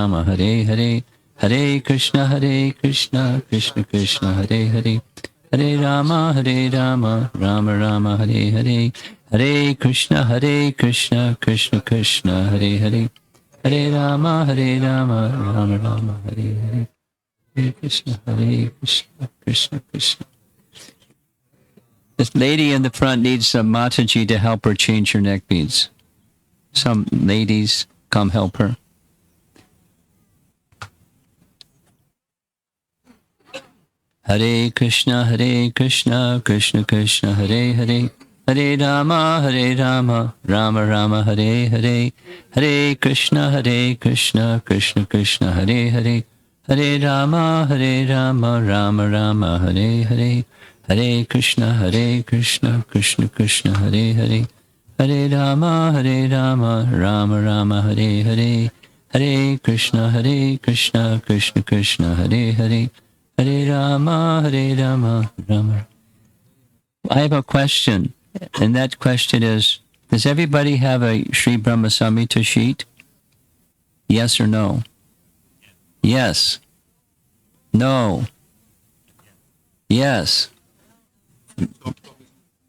Rama Hare Hare, Hare Krishna Krishna Krishna Hare Hare, Hare Rama Rama Rama Hare Hare, Hare Krishna Krishna Krishna Hare Hare, Hare Rama Rama Rama Hare Hare, Hare Krishna Krishna Krishna. This lady in the front needs some Mataji to help her change her neck beads. Some ladies, come help her. Hare Krishna Krishna Krishna Hare Hare, Hare Rama Rama Rama Hare Hare, Hare Krishna Krishna Krishna Hare Hare, Hare Rama Rama Rama Hare Hare, Hare Krishna Krishna Krishna Hare Hare, Hare Rama Rama Rama Hare Hare, Hare Krishna Krishna Hare Hare, Hare Rama Rama. I have a question, and that question is, does everybody have a Sri Brahma Samhita sheet? Yes or no? Yes. No. Yes.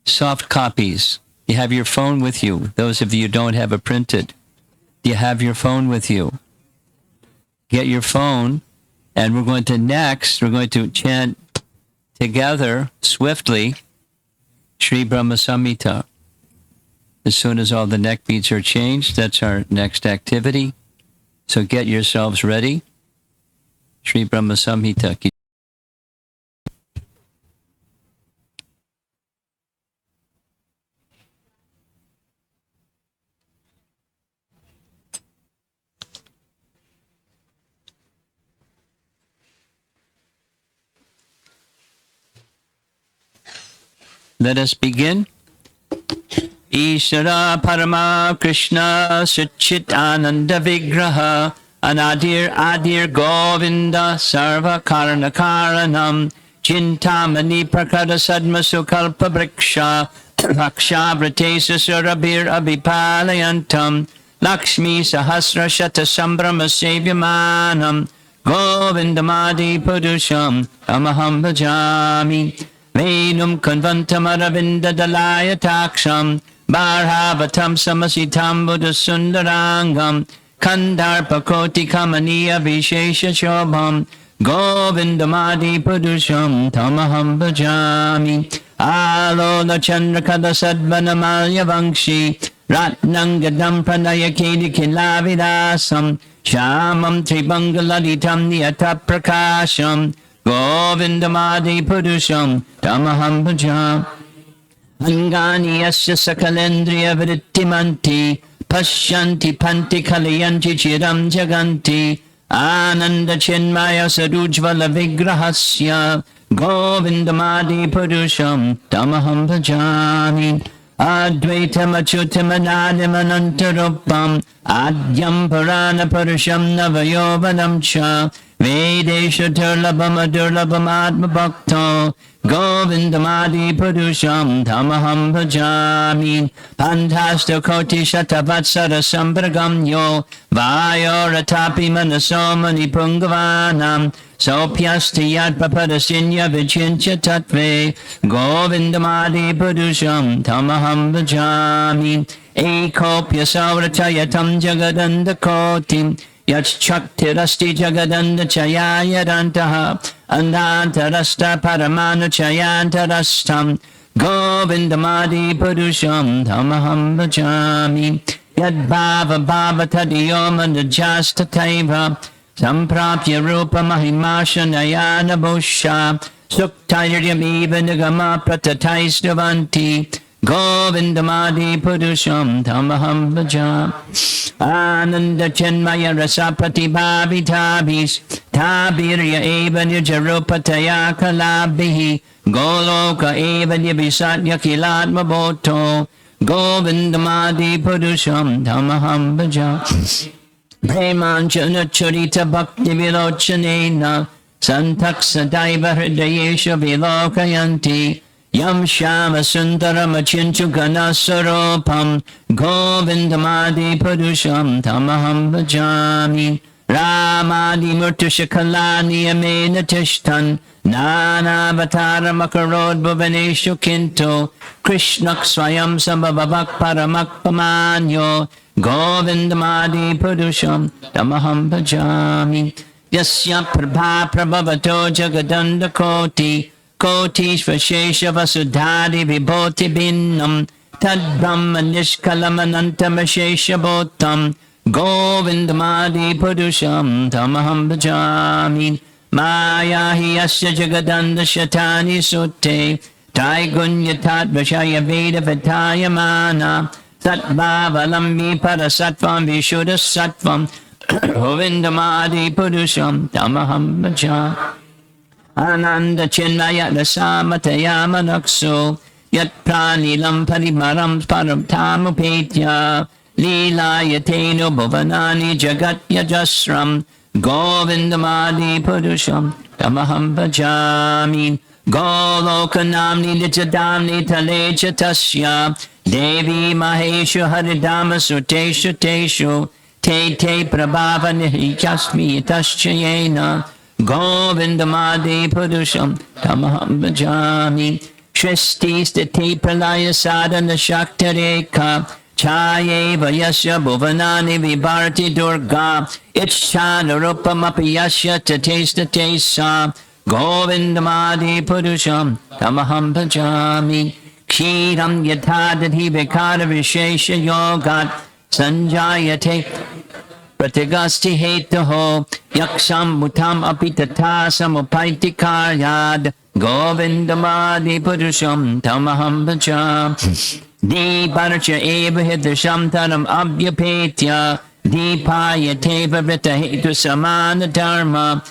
Soft copies. You have your phone with you. Those of you who don't have it printed, you have your phone with you. Get your phone, and we're going to chant together swiftly Sri Brahma Samhita. As soon as all the neck beads are changed, that's our next activity. So get yourselves ready. Sri Brahma Samhita. Let us begin. Ishara Parama Krishna Suchit Ananda Vigraha Adir Govinda Sarva Karana Karanam Chintamani Prakara Sadma Sukalpa Briksha Lakshavrate Surabir Abhipalayantam Lakshmi Sahasra Shata Sambrama Sevyamanam Govindamadi Purusham Amaham Bhajami Venum Konvantam Aravinda Dalaya Taksham Bharhavatam Samasitam Buddha Sundarangam Kandarpa Koti Kamaniya Vishesha Shobham Govindamadi Purusham Tamaham Bhajami Alola Chandrakada Sadvanamalya Vangshi Ratnangadam Pranaya Kedi Kilavidasam Shamam Tribangaladitam Niyata Prakasham Govindamadi Purusham Tamaham Bhajam Angani Yasya Sakalendriya Vrittimanti Pashyanti Panti Kalayanti Chiram Jaganti Ananda Chinmaya Sarujvala Vigrahasya Govindamadi Purusham Tamaham Bhajami Advaitam Achyutam Anadam Anantarupam Adyam Purana Purusham Navayovanam Cha Vedesha Durlabam Adurlabam Atma Bhakta Govindamadi Purusham Tamaham Bhajami Pantasta Koti Shatavatsara Sambragamyo Vayoratapi Manasomani Pungavanam Sopyasti Yadpapadasinya Vichincha Tatve Govindamadi Purusham Tamaham Bhajami Ekopya Sauratayatam Jagadanda Kotim Yachaktirasti Jagadanda Chayayadantaha Andantarasta Paramana Chayantarastam Govindamadi Purusham Tamaham Bhajami Yadbhava Bhava Tadiyomanda Jasta Taiva Samprapya Rupa Mahimasha Nayana Bhusha Suktayiryam Eva Nigama Pratataistavanti Govindamadi Purusham Tamaham Bhajam Ananda Chenmaya Rasapati Bhavi Tabis Tabirya Eva Nijarupataya Kalabhihi Goloka Eva Nibisatya Kilatma Bhoto Govindamadi Purusham Tamaham Bhajam Premanjana Churita Bhakti Vilochanena Santaksa Daiva Hridayesha Vilokayanti Yam Shama Sundaram Achinchu Ganasarupam Govindamadi Purusham Tamaham Bhajami Ramadi Murtushakalani Amena Tishtan Nana Vatara Makarod Bhuvaneshu Kinto Krishnak Swayam Sambhavak Paramak Pamanyo Govindamadi Purusham Tamaham Bhajami Yasya Prabha Prabhavato Jagadanda Koti Koti Svashesha Vasudhari Vibhoti Binnam Tad Brahma Nishkalamanantamashesha Bhotam Govindamadi Purusham Tamaham Bhajami Maya Hiyasya Jagadanda Shatani Sutte Taigunya Tat Vashaya Veda Vataya Mana Satbhavalambi Parasatvam Vishuddha Sattvam Govindamadi Purusham Tamaham Bhajami Ananda Chinmaya Rasamataya Manakso Yat Pranilam Parimaram Param Tamupetya Lila Yateno Bhuvanani Jagat Yajasram Govindamadi Purusham Tamaham Bhajami Golokanamni Nitadamni Talecha Tasya Devi Maheshu Haridama Suteshu Teshu Te Te Prabhava Nihikasmi Taschayena Govindamadi Purusham Tamaham Bhajami Shristi Stiti Pralaya Sadhana Shaktareka Chaye Vayasya Bhuvanani Vibharti Durga Ichchana Rupamapi Yasya Tatesta Tesa Govindamadi Purusham Tamaham Bhajami Kshiram Yatadadhi Vikara Vishesha Yogat Sanjayate Pratigasti Hetaho Yaksham Mutam Apitata Samupaiti Karyad Govindamadi Purusham Tamaham Bhajami Deeparcha eva hidrisham taram abhyapetya Deepaya teva vrita hetu samana dharma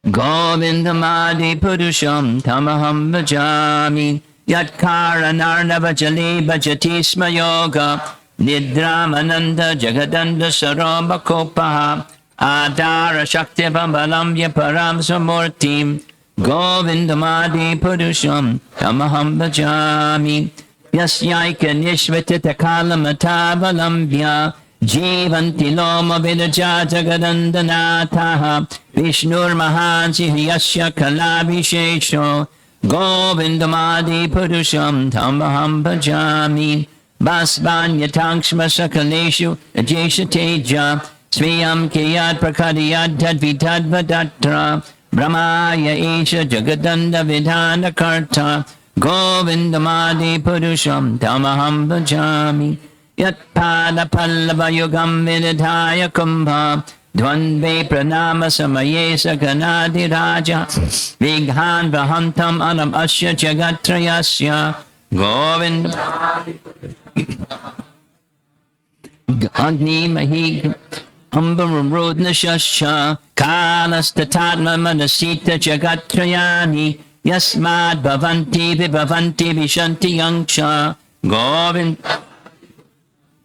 Govindamadi Purusham Tamaham Bhajami Yatkara Narnava Jale Bhajatisma Yoga Nidramananda Jagadanda Saroma Kopaha Adara Shakti Bambalamya Param Samurtim Govindamadi Purusham Tamaham Bhajami Yasyaika Nishvatita Kalamatavalamvya Jivanti Loma Vidaja Jagadandanataha Vishnur Mahansi Yasya Kalabhishesho Govindamadi Purusham Tamaham Bhajami Basvanyatankshma Sakaleshu Ajeshateja Sviyam Kiyat Prakadiyat Tadvitadvadatra Brahmaya Isha Jagadanda Vidhana Karta Govindamadi Purusham Tamaham Bhajami Yat Pada Pallava Yugam Vidhaya Kumbha Dvandve Pranama Samaye Saganadi Raja Vighan Vahantam Anam Asya Jagatrayasya Govindamadi Agni Mahi Ambaram Rodna Shasha Kalas Tatatma Manasita Jagatrayani Yasmad Bhavanti Vibhavanti Vishanti Yangsha Govind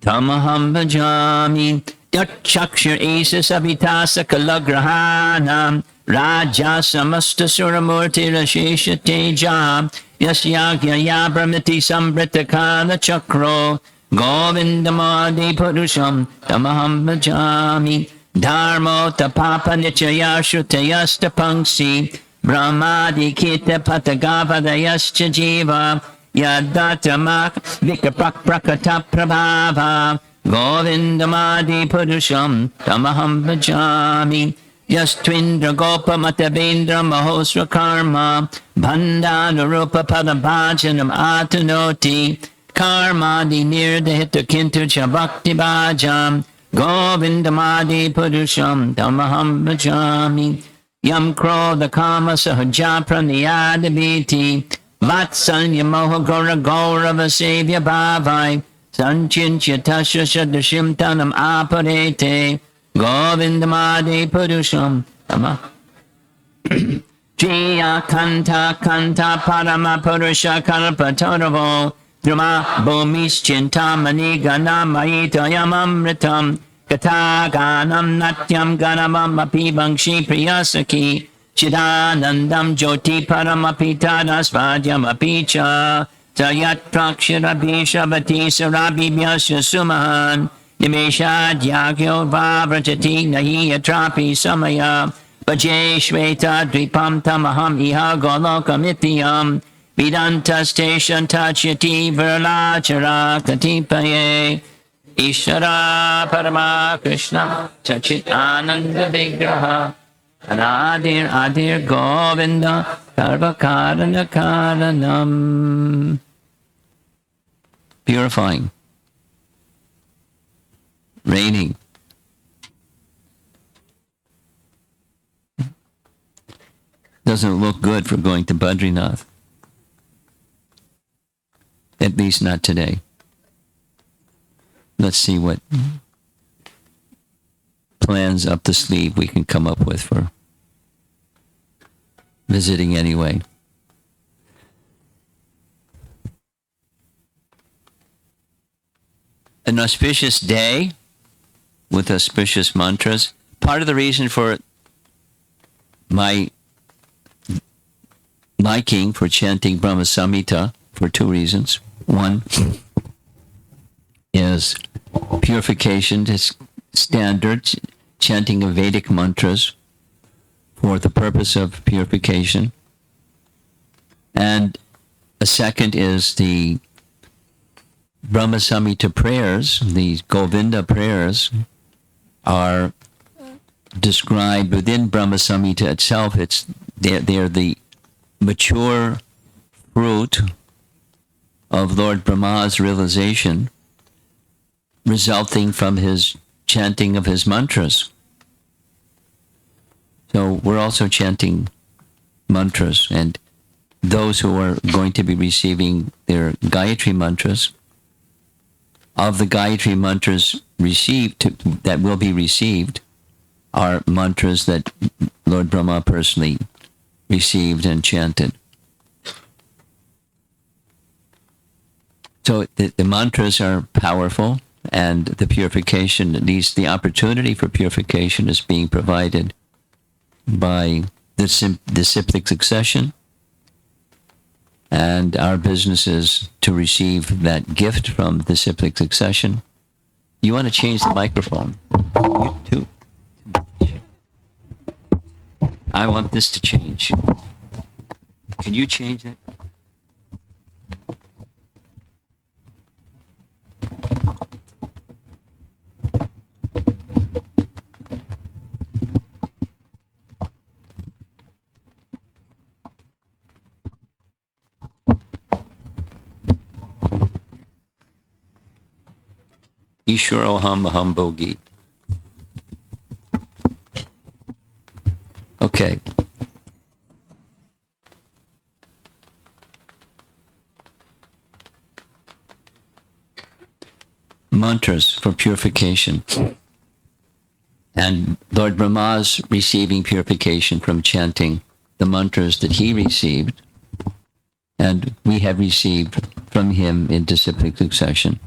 Tamaham Bhajami Yakshakshar Esa Savitasa Kalagrahanam Raja Samasta Suramurti Rashesha Teja Yasyagya Yabramiti Sambrita Kala Chakro Govindamadi Purusham Tamaham Bhajami Dharmo Tapapa Nichaya Shrutayasta Pangsi Brahmadi Kita Patagavadayascha Jiva Yadatamak Vikaprak Prakata Prabhava Govindamadi Purusham Tamaham Bhajami Yastvindra Gopa Matavendra Mahosra Karma Bandhana Rupa Padabhajanam Atanoti Karmadi Nirdahita Kintucha Bhakti Bhajam Govindamadi Purusham Tamaham Bhajami Yam Krodha Kama Sahaja Praniyadabhiti Vatsalya Moha Gora Gaurava Sevya Bhavai Sanchintya Tasya Shadashim Tanam Aparete Govindamadi Purusham Tamaham Jaya Kanta Kanta Parama Purusha Kalpataravo Drama Bhumis Chintamani Ganam Maita Yamamritam Kata Ganam Natyam Ganamam Api Bangshi Priyasaki Chidanandam Jyoti Paramapitadas Vadyam Apicha Tayat Prakshira Bishabati Sarabhi Vyasya Sumahan Nimesha Dyagyo Vavrajati Nahi Yatrapi Samaya Bhaje Shveta Dvipam Tamaham Iha Golokamityam Vedanta Station Tachyati Virlachara Katipaye Ishara Parama Krishna Chachit Ananda Vigraha Anadir Adir Govinda Karvakarana Karanam. Purifying, raining. Doesn't look good for going to Badrinath. At least not today. Let's see what plans up the sleeve we can come up with for visiting anyway. An auspicious day with auspicious mantras. Part of the reason for my liking for chanting Brahma Samhita, for two reasons. One is purification, is standard chanting of Vedic mantras for the purpose of purification. And a second is the Brahma Samhita prayers, these Govinda prayers, are described within Brahma Samhita itself. They're the mature fruit of Lord Brahma's realization resulting from his chanting of his mantras. So we're also chanting mantras, and those who are going to be receiving their Gayatri mantras, of the Gayatri mantras that will be received, are mantras that Lord Brahma personally received and chanted. So the mantras are powerful, and the purification, at least the opportunity for purification, is being provided by the disciplic succession, and our business is to receive that gift from the disciplic succession. You want to change the microphone? You too. I want this to change. Can you change it? Ishwaro Aham Bogi. Okay. Mantras for purification. And Lord Brahma's receiving purification from chanting the mantras that he received, and we have received from him in disciplic succession.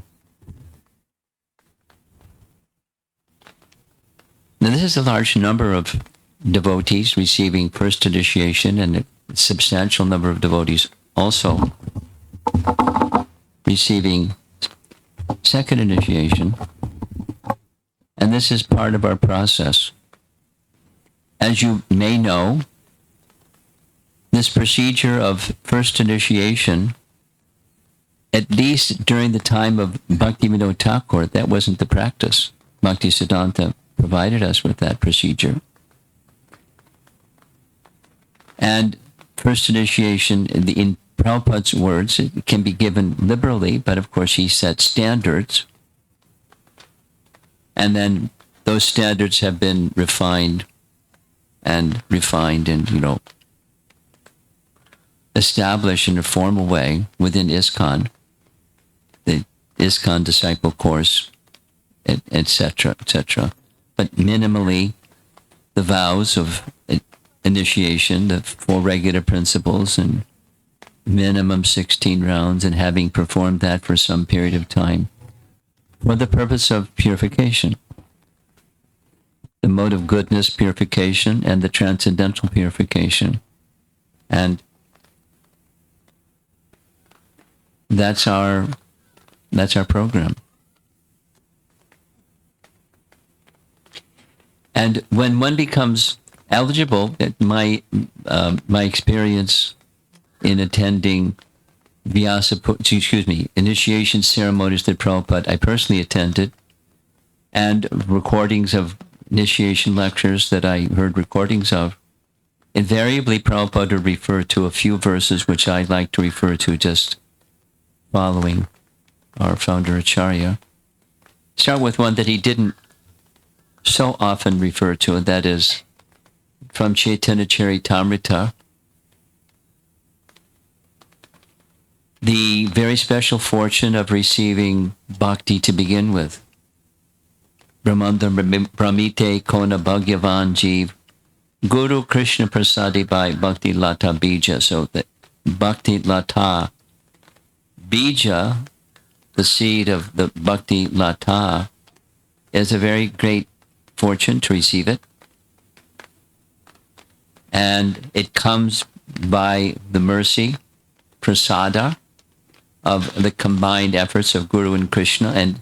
Now, this is a large number of devotees receiving first initiation, and a substantial number of devotees also receiving second initiation. And this is part of our process. As you may know, this procedure of first initiation, at least during the time of Bhaktivinoda Thakur, that wasn't the practice. Bhaktisiddhanta provided us with that procedure. And first initiation, in Prabhupada's words, it can be given liberally, but of course he set standards. And then those standards have been refined and established in a formal way within ISKCON, the ISKCON disciple course, etc., etc. But minimally, the vows of initiation, the 4 regular principles, and minimum 16 rounds, and having performed that for some period of time, for the purpose of purification. The mode of goodness purification and the transcendental purification. And that's our program. And when one becomes eligible, my experience in attending initiation ceremonies that Prabhupada I personally attended, and recordings of initiation lectures that I heard recordings of, invariably Prabhupada would refer to a few verses which I like to refer to just following our founder Acharya. Start with one that he didn't so often refer to, and that is from Chaitanya Charitamrita, the very special fortune of receiving bhakti to begin with. Brahmanda Brahmite Kona Bhagyavan Jeev Guru Krishna Prasadi by Bhakti Lata Bija. So the Bhakti Lata Bija, the seed of the Bhakti Lata, is a very great fortune to receive it. And it comes by the mercy, prasada, of the combined efforts of Guru and Krishna. And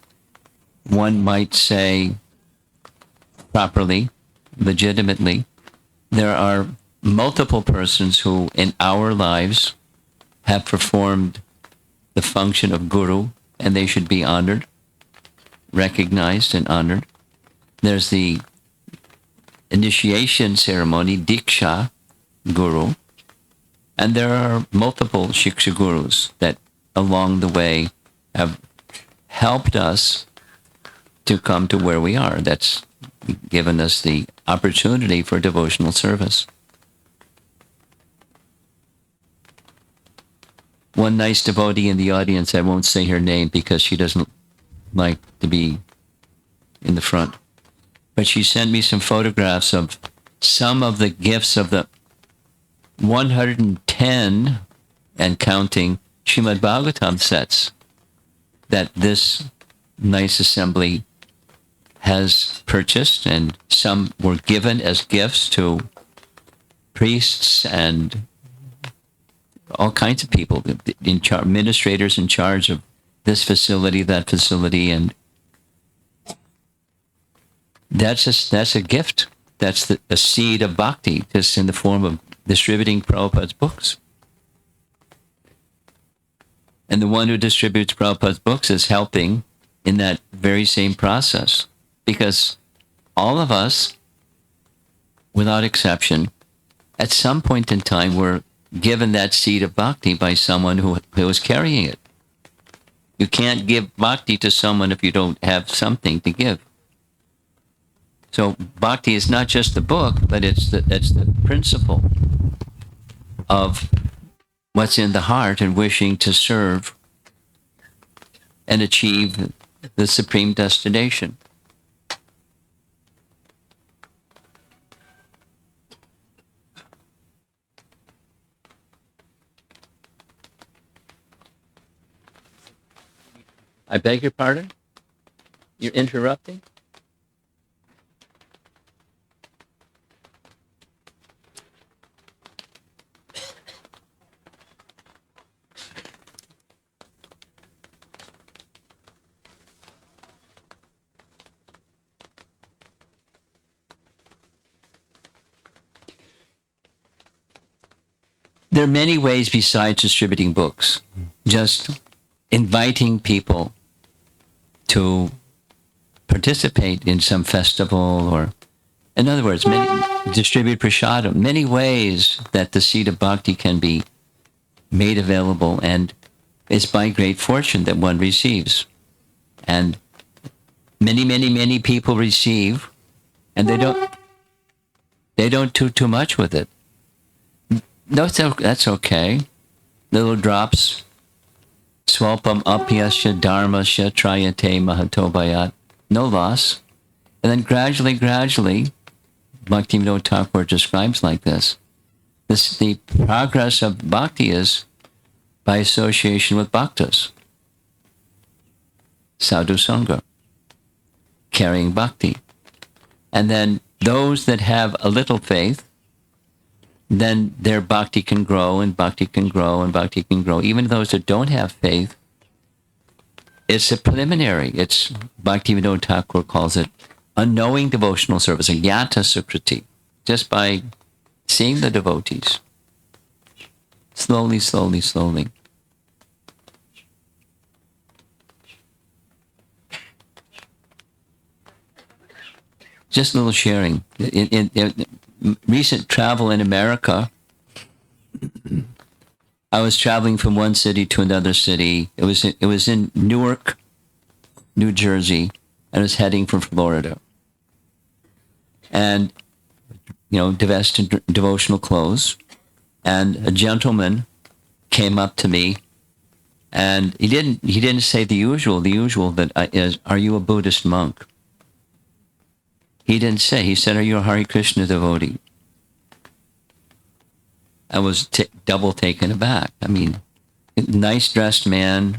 one might say properly, legitimately, there are multiple persons who in our lives have performed the function of Guru, and they should be honored, recognized and honored. There's the initiation ceremony, Diksha Guru, and there are multiple Shiksha Gurus that along the way have helped us to come to where we are. That's given us the opportunity for devotional service. One nice devotee in the audience, I won't say her name because she doesn't like to be in the front, but she sent me some photographs of some of the gifts of the 110 and counting Srimad Bhagavatam sets that this nice assembly has purchased, and some were given as gifts to priests and all kinds of people, administrators in charge of this facility, that facility, and that's a gift. That's a seed of bhakti, just in the form of distributing Prabhupada's books. And the one who distributes Prabhupada's books is helping in that very same process. Because all of us, without exception, at some point in time were given that seed of bhakti by someone who was carrying it. You can't give bhakti to someone if you don't have something to give. So bhakti is not just the book, but it's the principle of what's in the heart and wishing to serve and achieve the supreme destination. I beg your pardon? You're interrupting? There are many ways besides distributing books. Just inviting people to participate in some festival, or, in other words, distribute prasadam. Many ways that the seed of bhakti can be made available, and it's by great fortune that one receives. And many people receive, and they don't do too much with it. No, that's okay. Little drops. Swalpam apyasya dharmasya trayate mahatobayat. No loss. And then gradually, Bhaktivinoda Thakur describes like this. The progress of bhakti is by association with bhaktas. Sadhu Sangha. Carrying bhakti. And then those that have a little faith, then their bhakti can grow, and bhakti can grow, and bhakti can grow. Even those that don't have faith, it's a preliminary. It's Bhaktivinoda Thakur calls it unknowing devotional service, a yata sukriti, just by seeing the devotees. Slowly, slowly, slowly. Just a little sharing. In recent travel in America, I was traveling from one city to another city. It was in Newark, New Jersey, and I was heading for Florida. And, dressed in devotional clothes. And a gentleman came up to me, and he didn't say the usual that is, are you a Buddhist monk? He didn't say. He said, are you a Hare Krishna devotee? I was double taken aback. I mean, nice dressed man,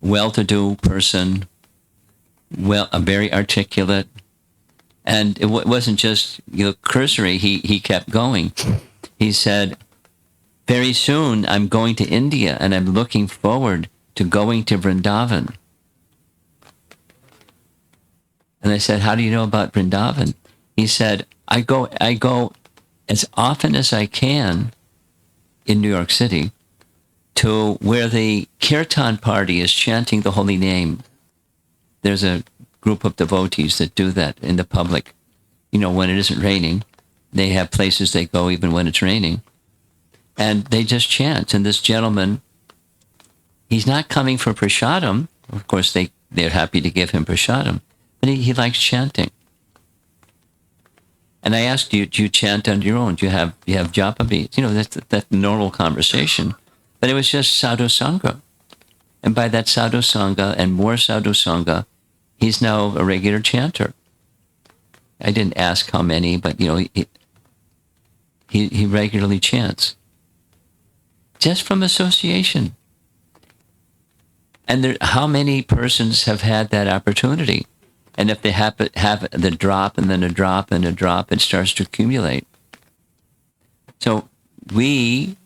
well-to-do person, very articulate. And it wasn't just cursory. He kept going. He said, very soon I'm going to India and I'm looking forward to going to Vrindavan. And I said, how do you know about Vrindavan? He said, I go as often as I can in New York City to where the kirtan party is chanting the holy name. There's a group of devotees that do that in the public. When it isn't raining, they have places they go even when it's raining. And they just chant. And this gentleman, he's not coming for prasadam. Of course, they're happy to give him prasadam. But he likes chanting. And I asked, do you chant on your own? Do you have japa beads? That's normal conversation. But it was just sadhu sangha. And by that sadhu sangha and more sadhu sangha, he's now a regular chanter. I didn't ask how many, but he regularly chants. Just from association. And how many persons have had that opportunity? And if they have the drop and then a drop and a drop, it starts to accumulate. So we,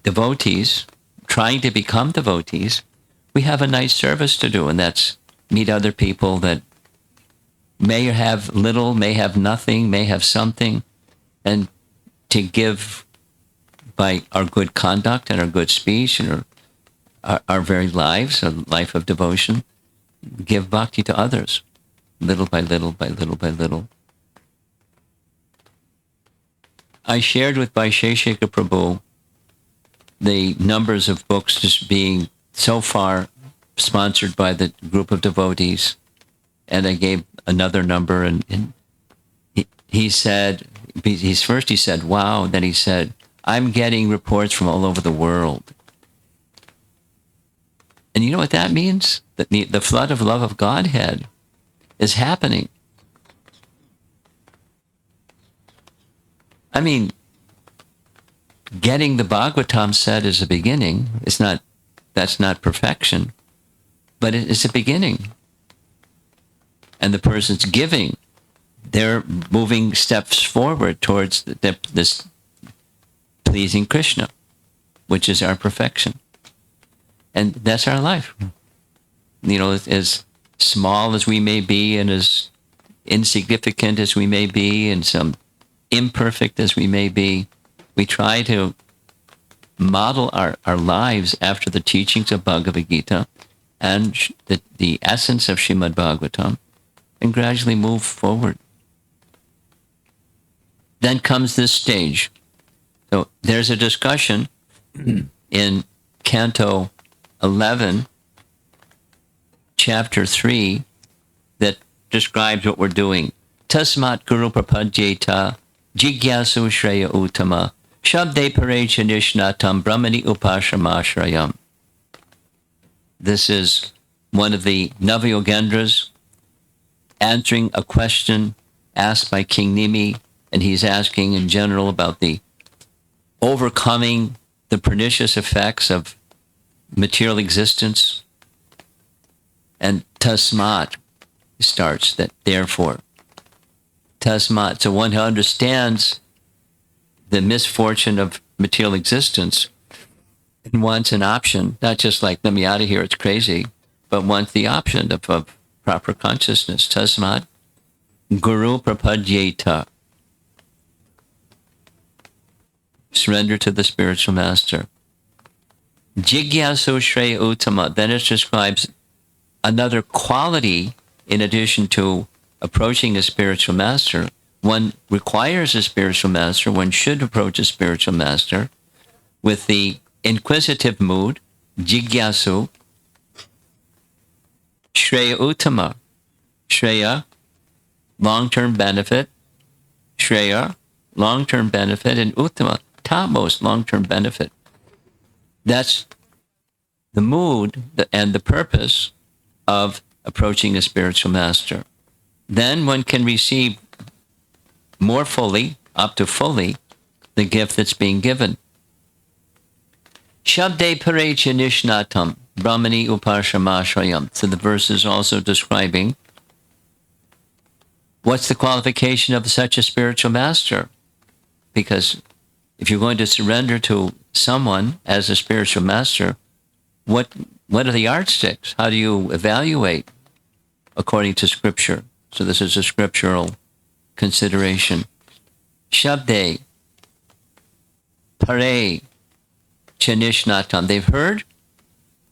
devotees, trying to become devotees, we have a nice service to do, and that's meet other people that may have little, may have nothing, may have something, and to give by our good conduct and our good speech and our very lives, a life of devotion, give bhakti to others. Little by little by little by little. I shared with Vaisheshika Prabhu the numbers of books just being so far sponsored by the group of devotees. And I gave another number, and he said, he said, wow. Then he said, I'm getting reports from all over the world. And you know what that means? That the flood of love of Godhead is happening. I mean, getting the Bhagavatam said is a beginning. That's not perfection, but it is a beginning. And the person's giving, they're moving steps forward towards this pleasing Krishna, which is our perfection. And that's our life. As small as we may be and as insignificant as we may be and some imperfect as we may be, we try to model our lives after the teachings of Bhagavad Gita and the essence of Srimad Bhagavatam and gradually move forward. Then comes this stage. So there's a discussion in Canto 11, Chapter 3, that describes what we're doing. Tasmat guru prapadyeta jigyasu shreya uttama shabde parecha nishnatam brahmani upashamashrayam. This is one of the Navayogendras answering a question asked by King Nimi, and he's asking in general about the overcoming the pernicious effects of material existence. And tasmat starts that therefore. Tasmat. So one who understands the misfortune of material existence and wants an option, not just like, let me out of here, it's crazy, but wants the option of proper consciousness. Tasmat Guru Prapadyeta. Surrender to the spiritual master. Jigyasu Shreya Uttama. Then it describes another quality in addition to approaching a spiritual master. One requires a spiritual master. One should approach a spiritual master with the inquisitive mood, Jigyasu, Shreya Uttama. Shreya, long-term benefit. Shreya, long-term benefit. And Uttama, topmost long-term benefit. That's the mood and the purpose of approaching a spiritual master. Then one can receive more fully, up to fully, the gift that's being given. Shabde parecha nishnatam brahmani upashamashayam. So the verse is also describing what's the qualification of such a spiritual master. Because if you're going to surrender to someone as a spiritual master, what are the yardsticks? How do you evaluate according to Scripture? So this is a scriptural consideration. Shabde, pare, chanishnatam. They've heard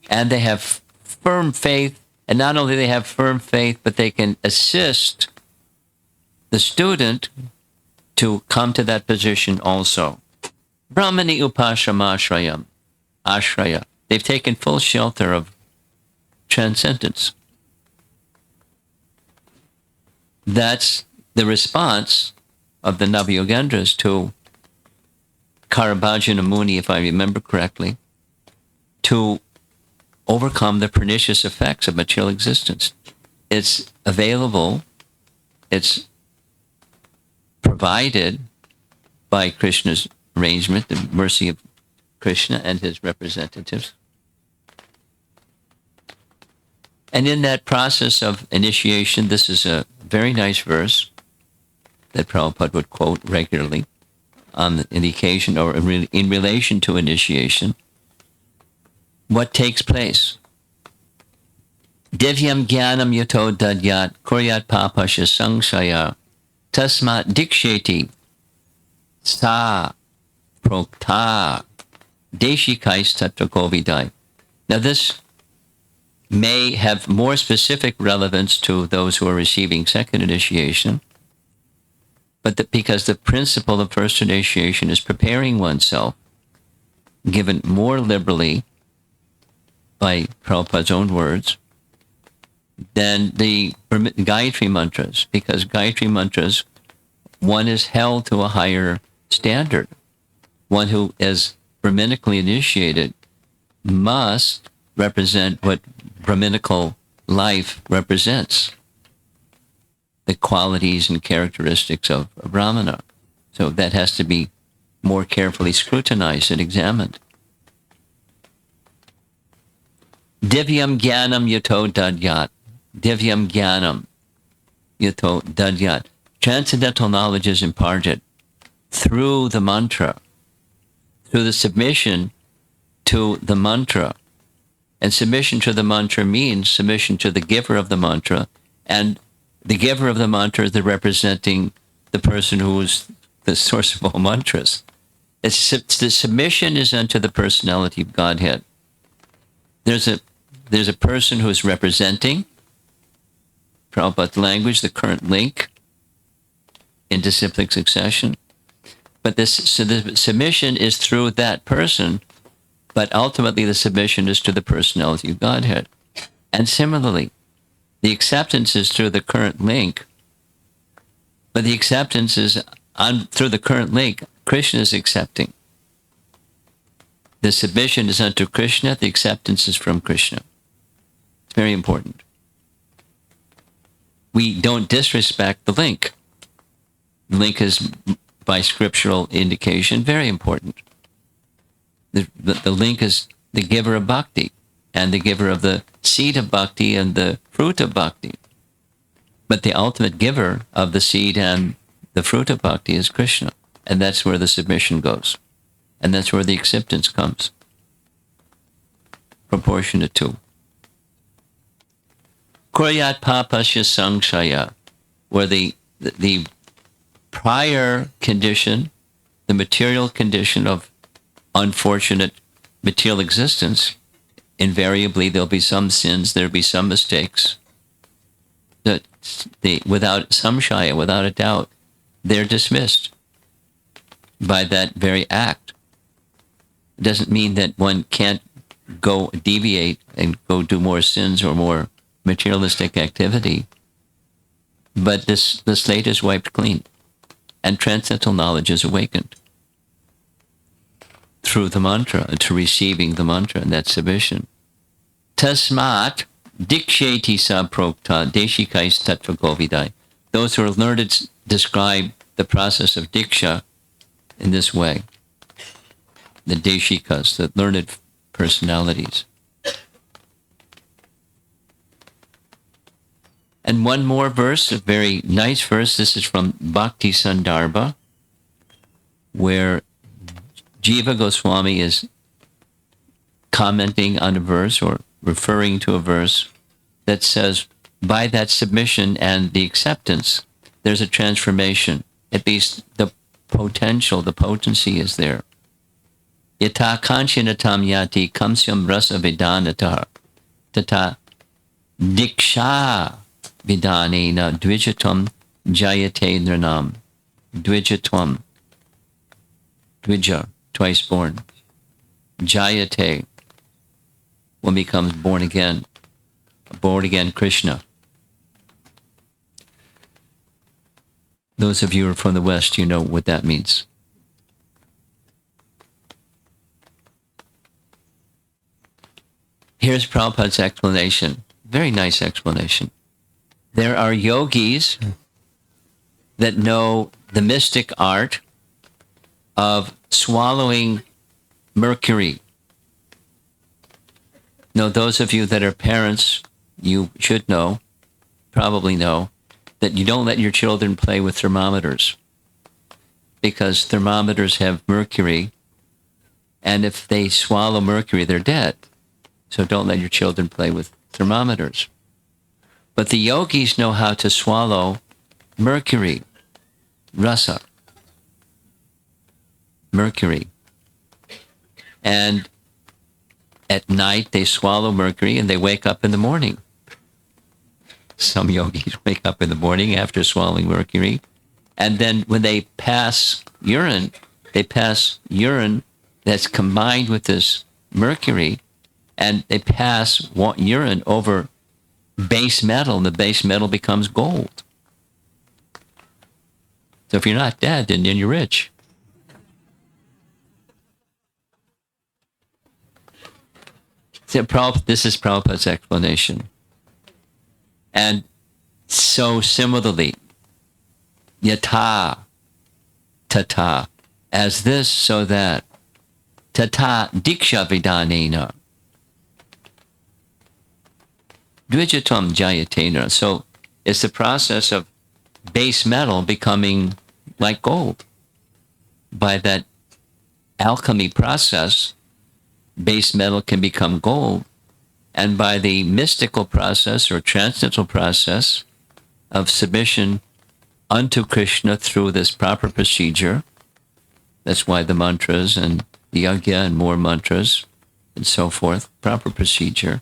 and they have firm faith. And not only they have firm faith, but they can assist the student to come to that position also. Brahmani upashamashrayam. Ashraya. They've taken full shelter of transcendence. That's the response of the Navayogendras to Karabhajana Muni, if I remember correctly, to overcome the pernicious effects of material existence. It's available, it's provided by Krishna's arrangement, the mercy of Krishna and his representatives. And in that process of initiation, this is a very nice verse that Prabhupada would quote regularly on the occasion or in relation to initiation. What takes place? Divyam jnanam yato dadyat kuryat papasya sangshaya tasmat diksheti sa prokta deshikais tatrakovidai. Now this may have more specific relevance to those who are receiving second initiation, but because the principle of first initiation is preparing oneself, given more liberally by Prabhupada's own words, than the Gayatri mantras, because Gayatri mantras, one is held to a higher standard. One who is Brahminically initiated must represent what Brahminical life represents, the qualities and characteristics of a Brahmana. So that has to be more carefully scrutinized and examined. Divyam jnanam yato dadyat. Divyam jnanam yato dadyat. Transcendental knowledge is imparted through the mantra, through the submission to the mantra. And submission to the mantra means submission to the giver of the mantra. And the giver of the mantra is representing the person who is the source of all mantras. The submission is unto the personality of Godhead. There's a person who is representing, Prabhupada's language, the current link in disciplic succession. But the submission is through that person, but ultimately the submission is to the personality of Godhead. And similarly, the acceptance is through the current link, but the acceptance is through the current link. Krishna is accepting. The submission is unto Krishna, the acceptance is from Krishna. It's very important. We don't disrespect the link. The link is, by scriptural indication, very important. The link is the giver of bhakti and the giver of the seed of bhakti and the fruit of bhakti. But the ultimate giver of the seed and the fruit of bhakti is Krishna. And that's where the submission goes. And that's where the acceptance comes. Proportionate to. Kuryat papasya sangshaya, where the prior condition, the material condition of unfortunate material existence, invariably there'll be some sins, there'll be some mistakes. That without samshaya, without a doubt, they're dismissed by that very act. It doesn't mean that one can't go deviate and go do more sins or more materialistic activity, but the slate is wiped clean, and transcendental knowledge is awakened through the mantra, to receiving the mantra and that submission. Tasmat diksheti sa prokta deshikais tattva govidai. Those who are learned describe the process of diksha in this way. The deshikas, the learned personalities. And one more verse, a very nice verse. This is from Bhakti Sandarbha, where Jiva Goswami is commenting on a verse or referring to a verse that says, by that submission and the acceptance, there's a transformation. At least the potential, the potency is there. Yata kanchinatam yati kamsyam rasa vidanata tata diksha vidanena dvijatam jayate nranam. Dvijatvam. Dvija, twice born. Jayate, one becomes born again Krishna. Those of you who are from the West, you know what that means. Here's Prabhupada's explanation. Very nice explanation. There are yogis that know the mystic art of swallowing mercury. Now, those of you that are parents, you should know, probably know, that you don't let your children play with thermometers, because thermometers have mercury, and if they swallow mercury, they're dead. So don't let your children play with thermometers. But the yogis know how to swallow mercury, rasa, mercury. And at night they swallow mercury and they wake up in the morning. Some yogis wake up in the morning after swallowing mercury. And then when they pass urine that's combined with this mercury, and they pass urine over base metal, and the base metal becomes gold. So if you're not dead, then you're rich. This is Prabhupada's explanation. And so similarly, yata, tata, as this, so that, tata diksha vidanena, dvijatam jayatena. So it's the process of base metal becoming like gold. By that alchemy process, base metal can become gold. And by the mystical process or transcendental process of submission unto Krishna through this proper procedure, that's why the mantras and the yajna and more mantras and so forth, proper procedure.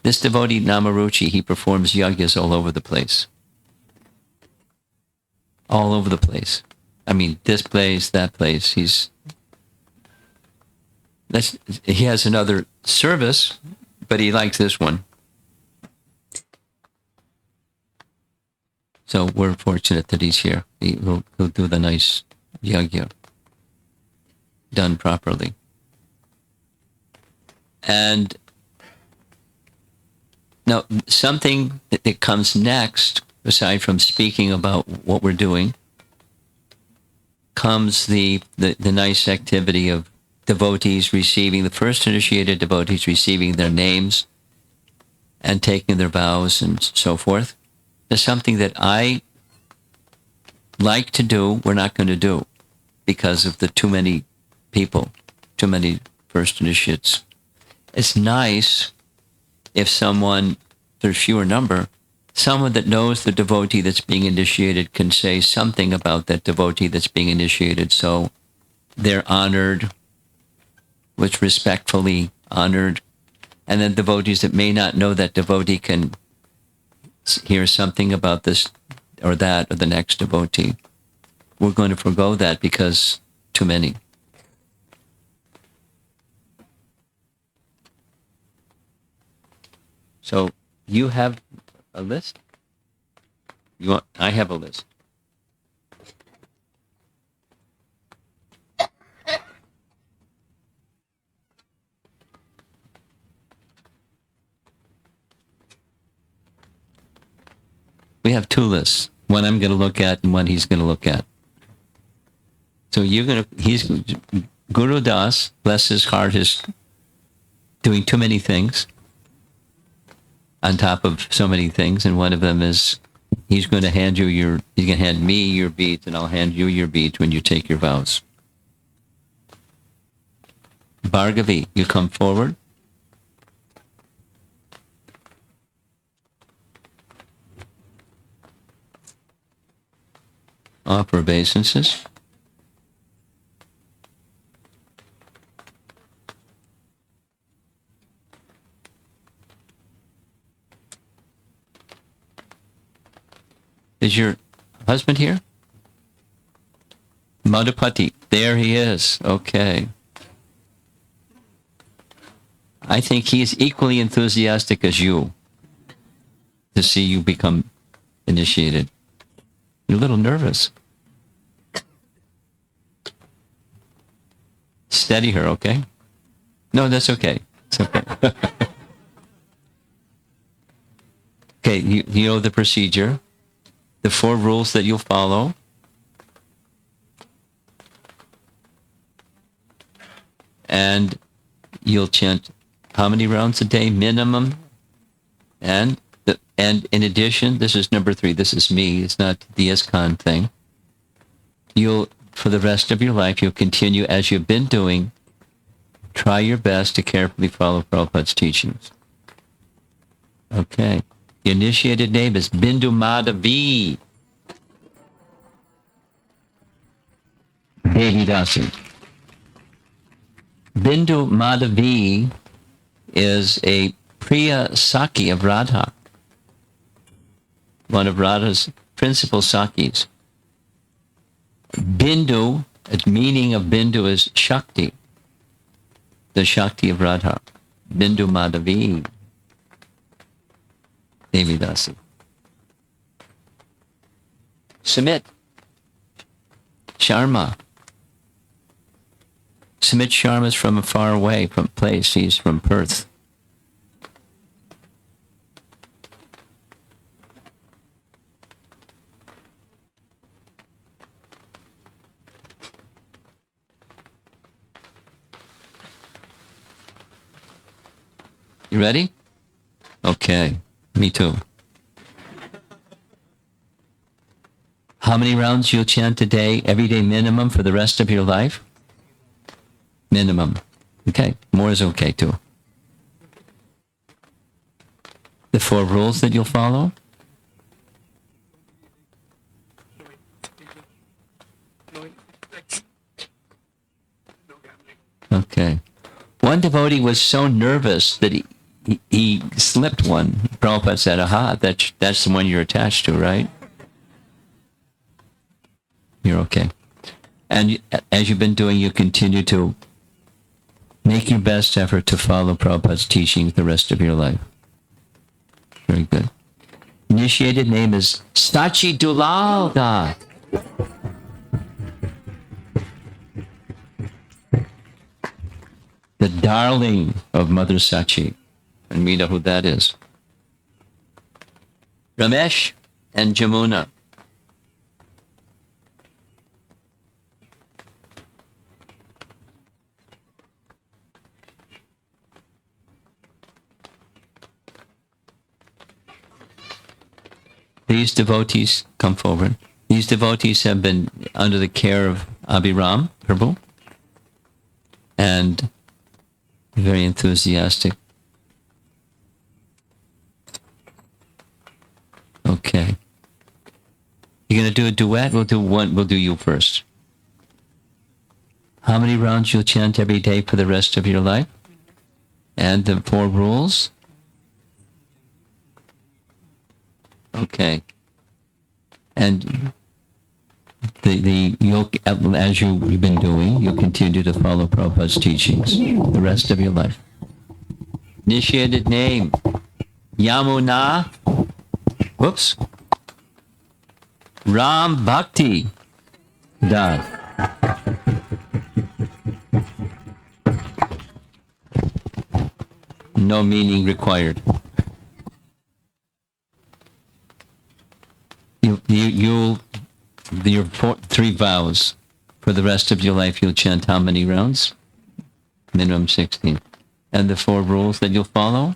This devotee Namaruchi, he performs yajnas all over the place. All over the place. I mean, this place, that place. He has another service, but he likes this one. So we're fortunate that he's here. He'll do the nice yajna done properly. And now, something that comes next, aside from speaking about what we're doing, comes the nice activity of devotees receiving, the first initiated devotees receiving their names and taking their vows and so forth. There's something that I like to do, we're not going to do because of the too many people, too many first initiates. It's nice if someone, there's fewer number, someone that knows the devotee that's being initiated can say something about that devotee that's being initiated, so they're honored, which respectfully honored. And then devotees that may not know that devotee can hear something about this or that or the next devotee. We're going to forego that because too many. So you have a list? I have a list. We have two lists. One I'm going to look at and one he's going to look at. So Guru Das, bless his heart, is doing too many things on top of so many things. And one of them is he's going to hand me your beads and I'll hand you your beads when you take your vows. Bhargavi, you come forward. Offer obeisances. Is your husband here? Madhupati, there he is. Okay. I think he's equally enthusiastic as you to see you become initiated. You're a little nervous. Steady her, okay? No, that's okay. It's okay. Okay, you know the procedure. The 4 rules that you'll follow. And you'll chant how many rounds a day minimum? And in addition, this is number 3. This is me. It's not the ISKCON thing. For the rest of your life, you'll continue as you've been doing. Try your best to carefully follow Prabhupada's teachings. Okay. The initiated name is Bindu Madhavi Devi Dasi. Bindu Madhavi is a Priya Saki of Radha, one of Radha's principal Sakis. Bindu, the meaning of Bindu is Shakti, the Shakti of Radha. Bindu Madhavi Devi Dasi. Sumit Sharma. Sumit Sharma is from a far away from place. He's from Perth. You ready? Okay. Me too. How many rounds you'll chant a day, every day minimum for the rest of your life? Minimum. Okay. More is okay too. The 4 rules that you'll follow? Okay. One devotee was so nervous that he slipped one. Prabhupada said, aha, that's the one you're attached to, right? You're okay. And as you've been doing, you continue to make your best effort to follow Prabhupada's teachings the rest of your life. Very good. Initiated name is Sachi Dulalda. The darling of Mother Sachi. And we know who that is. Ramesh and Jamuna. These devotees come forward. These devotees have been under the care of Abhiram Prabhu and very enthusiastic. You're going to do a duet? We'll do one. We'll do you first. How many rounds you'll chant every day for the rest of your life? And the 4 rules? Okay. And you'll, as you've been doing, you'll continue to follow Prabhupada's teachings the rest of your life. Initiated name, Yamuna, whoops, Ram Bhakti Das. No meaning required. You'll your 3 vows for the rest of your life. You'll chant how many rounds? Minimum 16. And the 4 rules that you'll follow?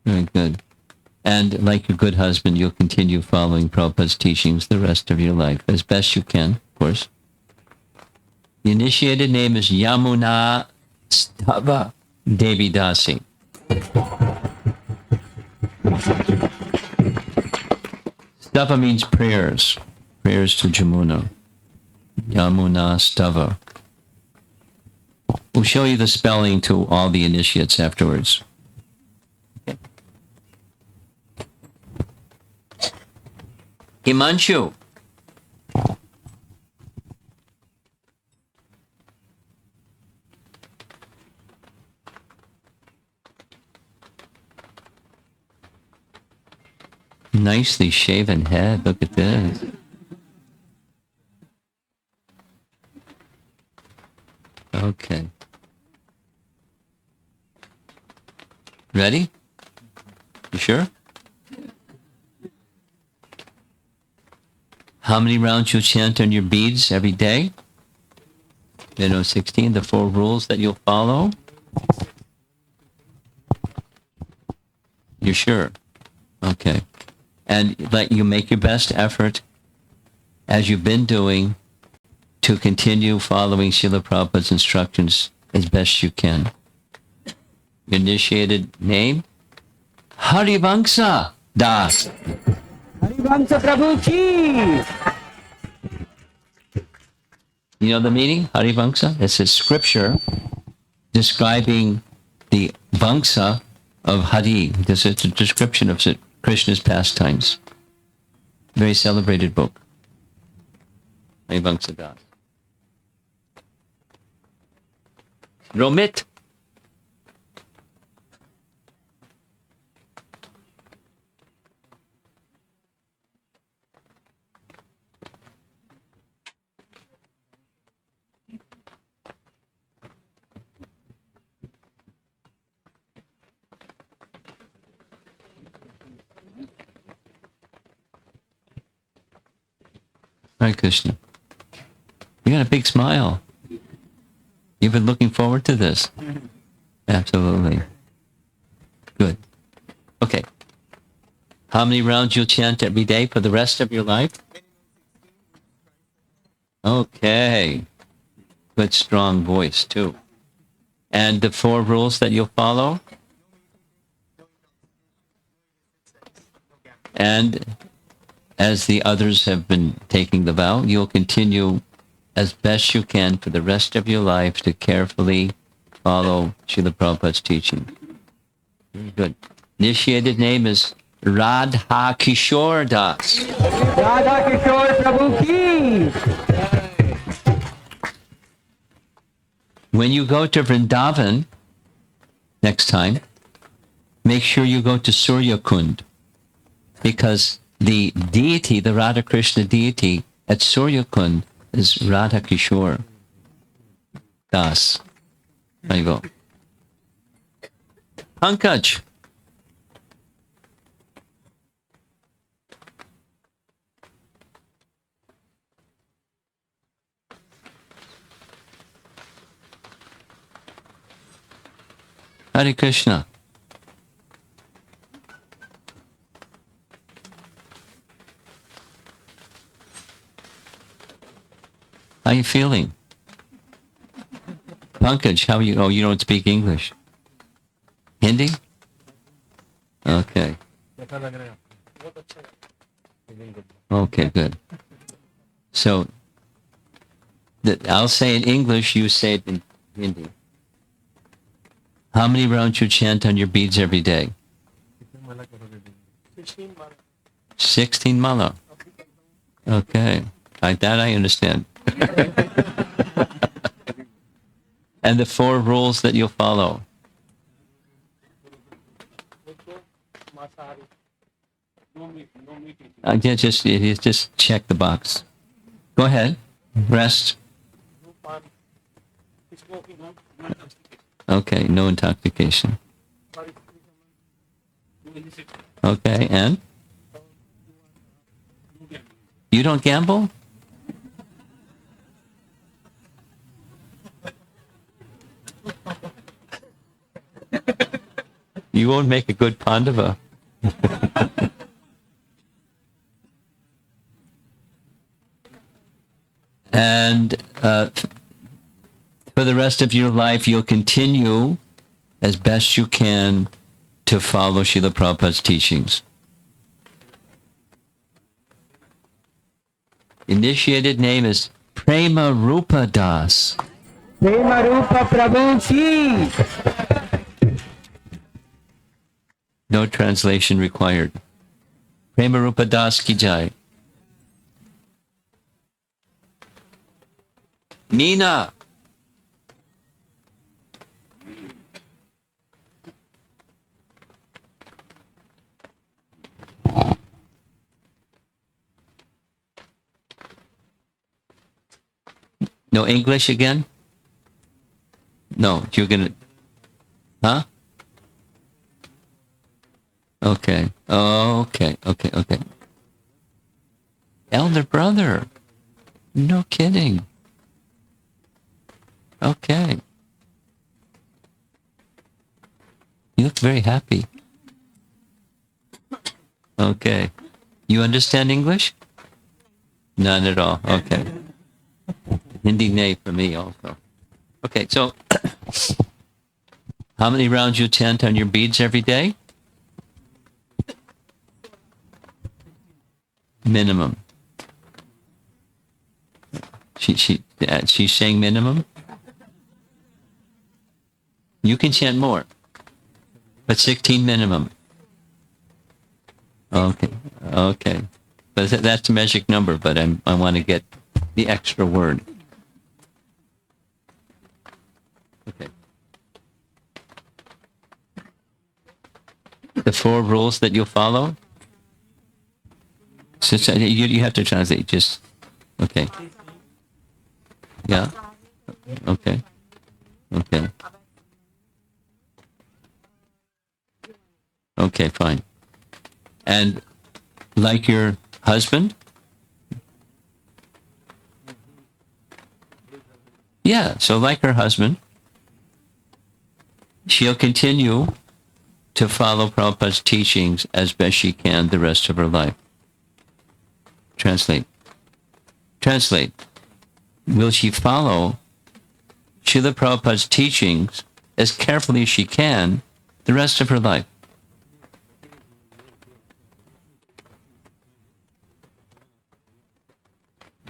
Very good. And like a good husband, you'll continue following Prabhupada's teachings the rest of your life, as best you can, of course. The initiated name is Yamuna Stava Devi Dasi. Stava means prayers. Prayers to Jamuna. Yamuna Stava. We'll show you the spelling to all the initiates afterwards. Okay. Himanshu. Nicely shaven head. Look at this. Okay. Ready? You sure? How many rounds you'll chant on your beads every day? 16, the 4 rules that you'll follow. You're sure? Okay. And let you make your best effort, as you've been doing, to continue following Srila Prabhupada's instructions as best you can. Initiated name? Harivamsa Das. Harivamsa Prabhu ki. You know the meaning? Harivamsa? It's a scripture describing the Vamsa of Hari. This is a description of Krishna's pastimes. Very celebrated book. Harivamsa Das. Romit. Hare Krishna. You got a big smile. You've been looking forward to this. Absolutely. Good. Okay. How many rounds you'll chant every day for the rest of your life? Okay. Good strong voice too. And the 4 rules that you'll follow? And as the others have been taking the vow, you'll continue as best you can for the rest of your life to carefully follow Srila Prabhupada's teaching. Very good. Initiated name is Radha Kishore Das. Radha Kishore Prabhu ki. When you go to Vrindavan next time, make sure you go to Surya Kund, because the deity, the Radha Krishna deity at Surya Kund is Radha Kishore Das. There you go. Pankaj. Hare Krishna. How are you feeling? Pankaj, how are you? Oh, you don't speak English. Hindi? Okay. Okay, good. So I'll say in English, you say it in Hindi. How many rounds you chant on your beads every day? 16 mala. Okay. That I understand. And the 4 rules that you'll follow. Just check the box. Go ahead. Rest. Okay, no intoxication. Okay, and? You don't gamble? You won't make a good Pandava. And for the rest of your life, you'll continue as best you can to follow Srila Prabhupada's teachings. Initiated name is Prema Rupa Das. Prema Rupa Prabhu Ki. No translation required. Prema Rupa Das Ki Jai. Meena. No English again? No, you're gonna, huh? Okay. Okay. Elder brother. No kidding. Okay. You look very happy. Okay. You understand English? None at all. Okay. Hindi nay for me also. Okay, so how many rounds you chant on your beads every day? Minimum. She's saying minimum. You can chant more, but 16 minimum. Okay. But that's the magic number. But I want to get the extra word. Okay. The 4 rules that you'll follow. So you have to translate. Just okay. Yeah. Okay. Okay, fine. And like your husband? Yeah, so like her husband, she'll continue to follow Prabhupada's teachings as best she can the rest of her life. Translate. Will she follow Srila Prabhupada's teachings as carefully as she can the rest of her life?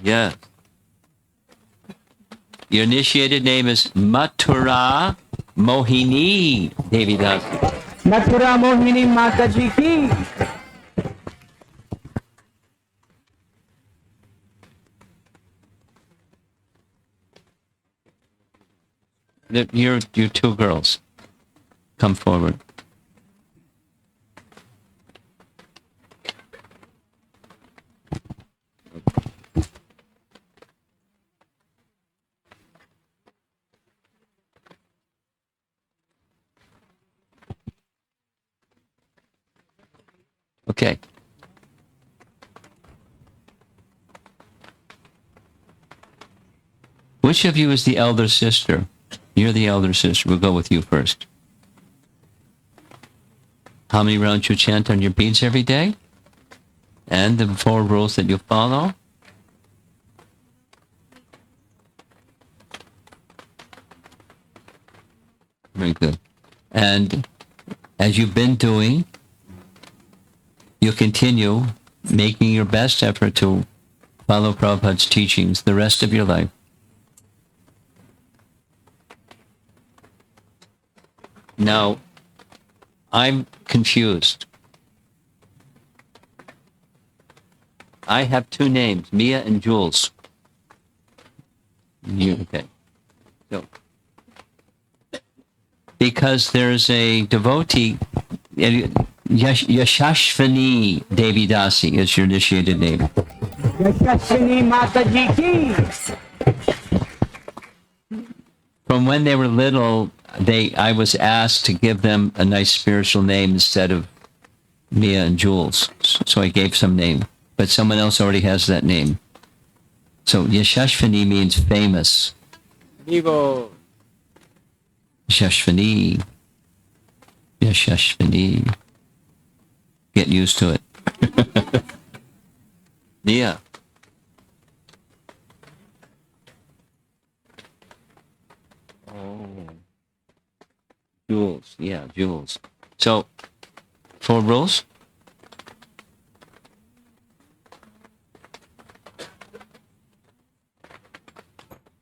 Yes. Your initiated name is Mathura Mohini Devi Das. Mathura Mohini Mataji Ki. Your 2 girls. Come forward. Okay. Which of you is the elder sister? You're the elder sister. We'll go with you first. How many rounds you chant on your beads every day? And the 4 rules that you follow? Very good. And as you've been doing, you'll continue making your best effort to follow Prabhupada's teachings the rest of your life. Now, I'm confused. I have two names, Mia and Jules. Okay. So, because there's a devotee, Yashashvani Devi Dasi is your initiated name. Yashaswini Mataji ki. From when they were little, I was asked to give them a nice spiritual name instead of Mia and Jules. So I gave some name, but someone else already has that name. So Yashashvani means famous. Vivo. Yashashvani. Yashashvani. Get used to it. Mia. Jules, yeah, Jules. So, 4 rules?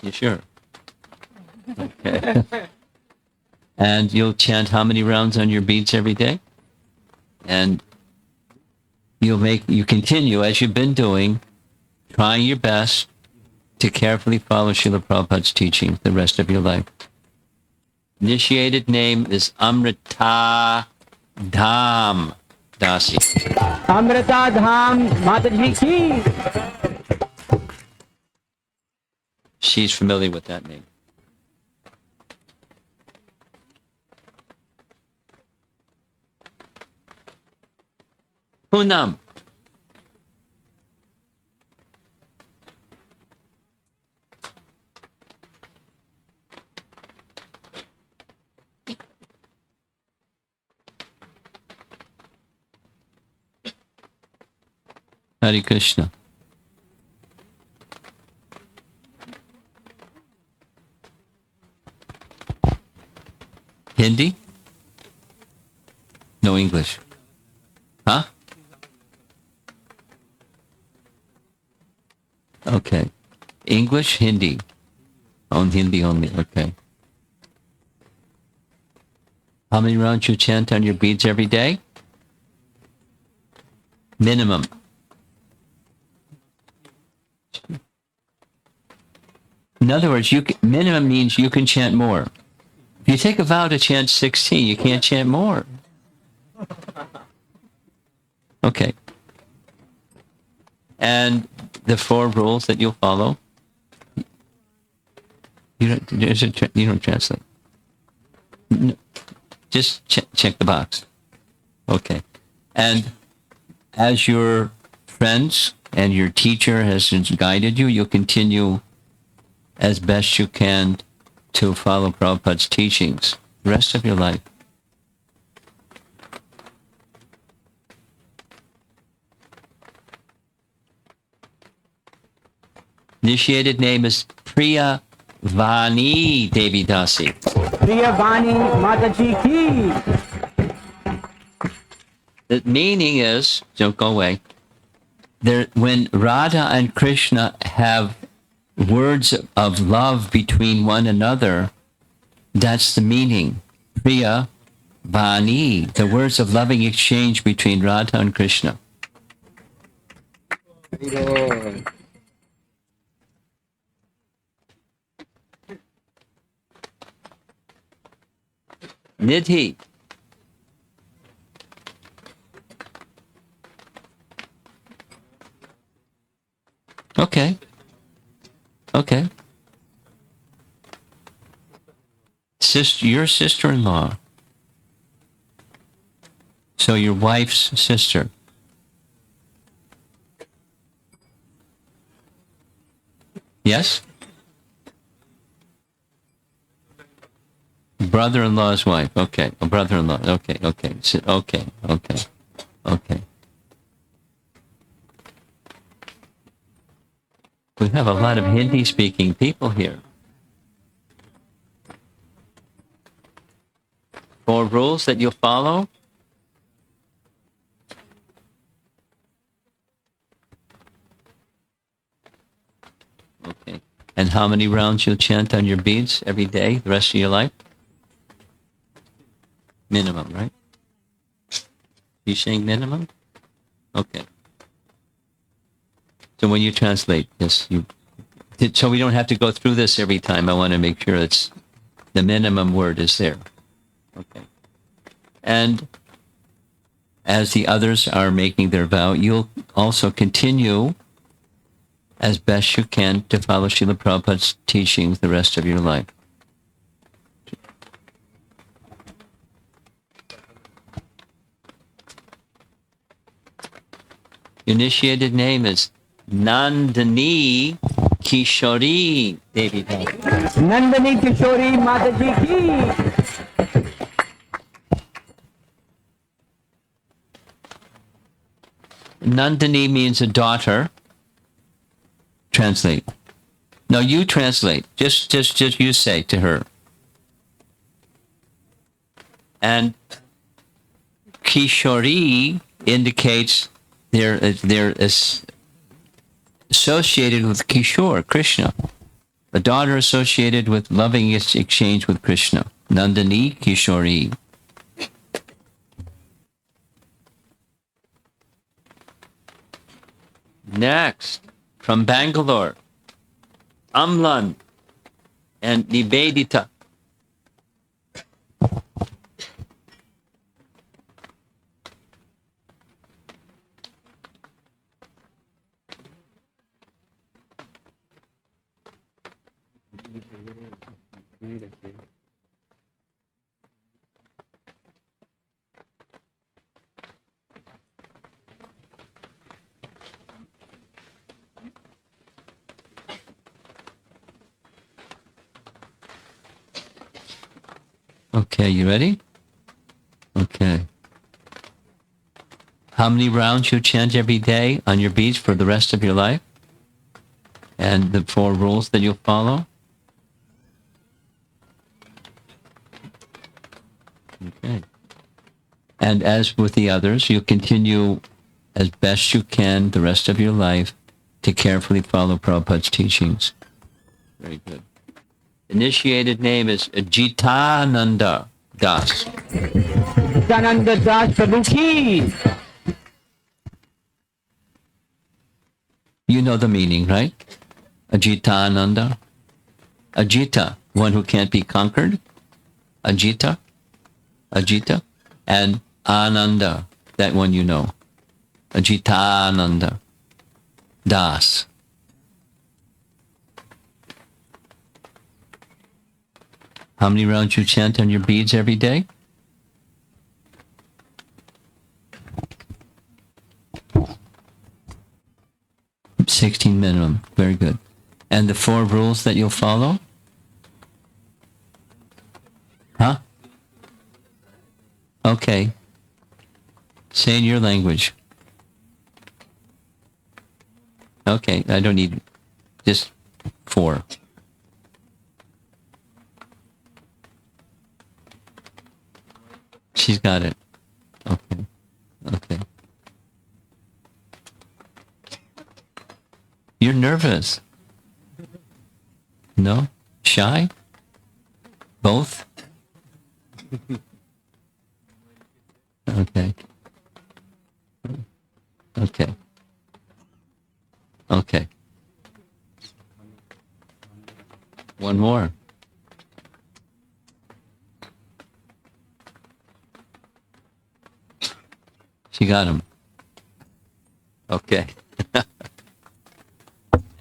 You sure? Okay. And you'll chant how many rounds on your beads every day? And you continue, as you've been doing, trying your best to carefully follow Srila Prabhupada's teaching the rest of your life. Initiated name is Amrita Dham Dasi. Amrita Dham Mataji ki. She's familiar with that name. Poonam. Hare Krishna. Hindi? No English. Huh? Okay. English, Hindi. On Hindi only, okay. How many rounds you chant on your beads every day? Minimum. In other words, minimum means you can chant more. If you take a vow to chant 16, you can't chant more. Okay. And the 4 rules that you'll follow. You don't translate. No, just check the box. Okay. And as your friends and your teacher has guided you, you'll continue as best you can to follow Prabhupada's teachings the rest of your life. Initiated name is Priya Vani Devi Dasi. Priya Vani Mataji ki. The meaning is, don't go away, when Radha and Krishna have words of love between one another, that's the meaning. Priya Vani, the words of loving exchange between Radha and Krishna. Vivo. Nidhi. Okay. Okay. Your sister-in-law. So your wife's sister. Yes? Brother-in-law's wife. Okay. A brother-in-law. Okay. Okay. Okay. Okay. Okay. We have a lot of Hindi-speaking people here. 4 rules that you'll follow. how many rounds you'll chant on your beads every day, the rest of your life? Minimum, right? You saying minimum? Okay. So when you translate, yes, so we don't have to go through this every time. I want to make sure it's the minimum word is there. Okay. And as the others are making their vow, you'll also continue as best you can to follow Srila Prabhupada's teachings the rest of your life. Initiated name is Nandini Kishori Devi. Nandini किशोरी माता जी की Nandini means a daughter. Translate. No, you translate. Just you say to her. And Kishori indicates they're associated with Kishore, Krishna. A daughter associated with loving exchange with Krishna. Nandini Kishori. Next, from Bangalore, Amlan and Nivedita. Okay, you ready? Okay. How many rounds you chant every day on your beads for the rest of your life? And the 4 rules that you'll follow? Okay. And as with the others, you continue as best you can the rest of your life to carefully follow Prabhupada's teachings. Very good. Initiated name is Jitananda Das. Sadanand दास प्रभु की You know the meaning, right? Ajitananda. Ajita, one who can't be conquered. Ajita. And Ananda, that one you know. Ajitananda Das. How many rounds you chant on your beads every day? $16 minimum. Very good. And the 4 rules that you'll follow? Huh? Okay. Say in your language. Okay, I don't need just 4. She's got it. Okay. Okay. You're nervous. No? Shy? Both? Okay. Okay. Okay. One more. She got him. Okay.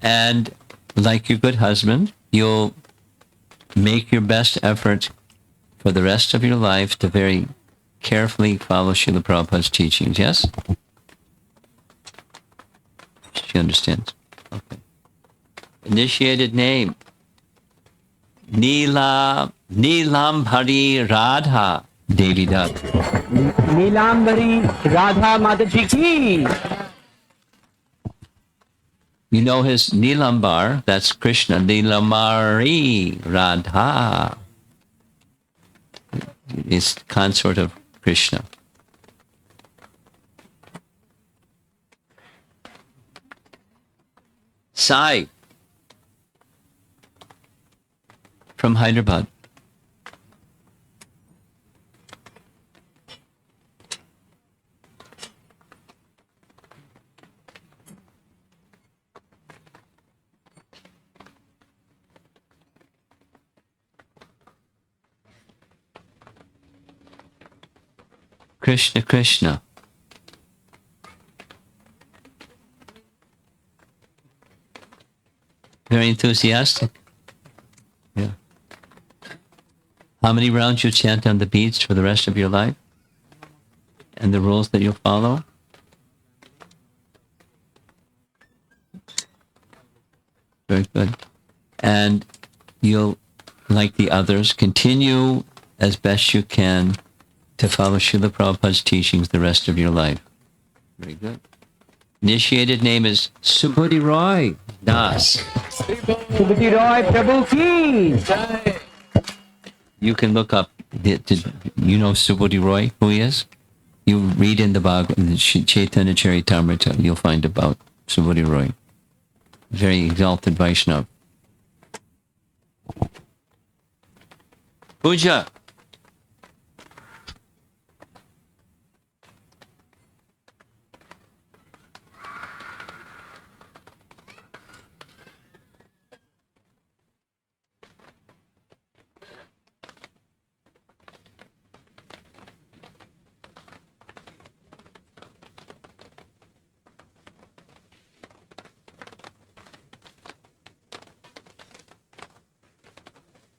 And like your good husband, you'll make your best effort for the rest of your life to very carefully follow Srila Prabhupada's teachings, yes? She understands. Okay. Initiated name. Neelambhari Radha Devi Dutt. Neelambari Radha माता जी की You know his Neelambar, that's Krishna. Neelamari Radha is consort of Krishna. Sai. from Hyderabad. Krishna Krishna. Very enthusiastic. Yeah. How many rounds you chant on the beads for the rest of your life? And the rules that you'll follow? Very good. And you'll, like the others, continue as best you can to follow Srila Prabhupada's teachings the rest of your life. Very good. Initiated name is Subhuti Roy Das. Subhuti Roy Prabhu ki. You can look up, you know Subhuti Roy, who he is? You read in the Chaitanya Charitamrita, you'll find about Subhuti Roy. Very exalted Vaishnava. Puja.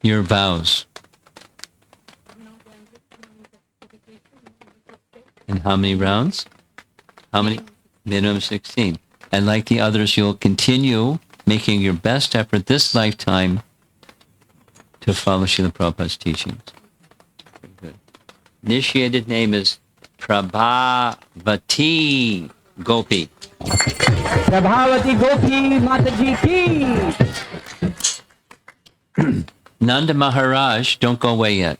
Your vows. And how many rounds? How many? Minimum 16. And like the others, you'll continue making your best effort this lifetime to follow Srila Prabhupada's teachings. Very good. Initiated name is Prabhavati Gopi. Prabhavati Gopi Mataji ki. Nanda Maharaj, don't go away yet.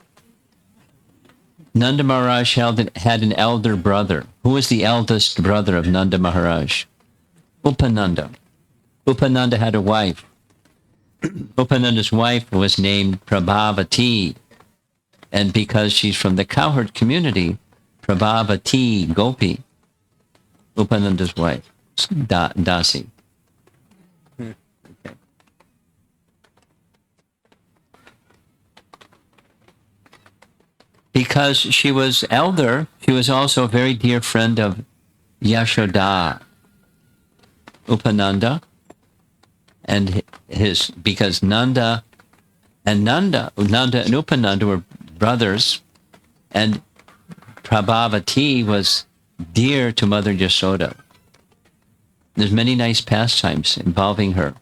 Nanda Maharaj had an elder brother. Who was the eldest brother of Nanda Maharaj? Upananda. Upananda had a wife. Upananda's wife was named Prabhavati. And because she's from the cowherd community, Prabhavati Gopi, Upananda's wife, Dasi. Okay. Because she was elder, she was also a very dear friend of Yashoda, Upananda, and because Nanda and Upananda were brothers, and Prabhavati was dear to Mother Yashoda. There's many nice pastimes involving her.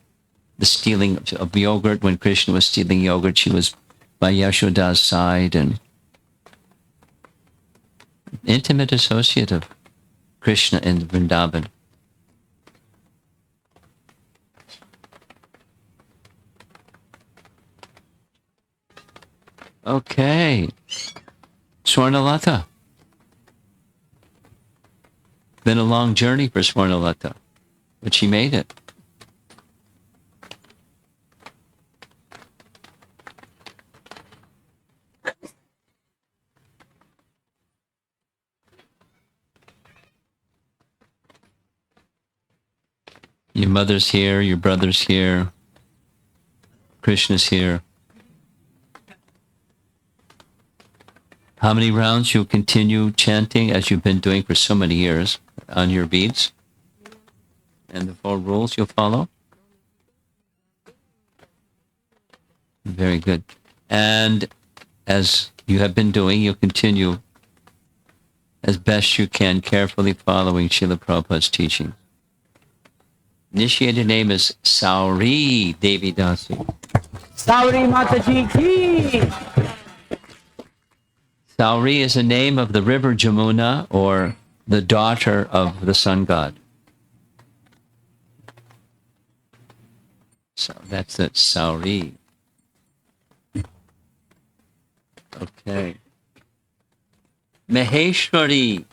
The stealing of yogurt, when Krishna was stealing yogurt, she was by Yashoda's side, and intimate associate of Krishna in Vrindavan. Okay. Swarnalata. Been a long journey for Swarnalata, but she made it. Your mother's here, your brother's here, Krishna's here. How many rounds you'll continue chanting as you've been doing for so many years on your beads? And the 4 rules you'll follow? Very good. And as you have been doing, you'll continue as best you can, carefully following Srila Prabhupada's teaching. Initiated name is Sauri Devi Dasi. Sauri Mataji ki. Sauri is a name of the river Jamuna, or the daughter of the sun god. So that's it, Sauri. Okay. Maheshwari.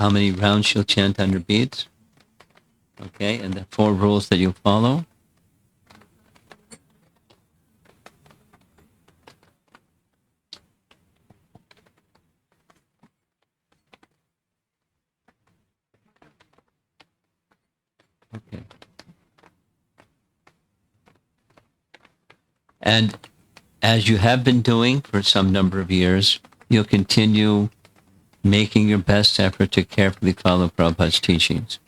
how many rounds you'll chant on your beads. Okay, and the 4 rules that you'll follow. Okay. And as you have been doing for some number of years, you'll continue making your best effort to carefully follow Prabhupada's teachings.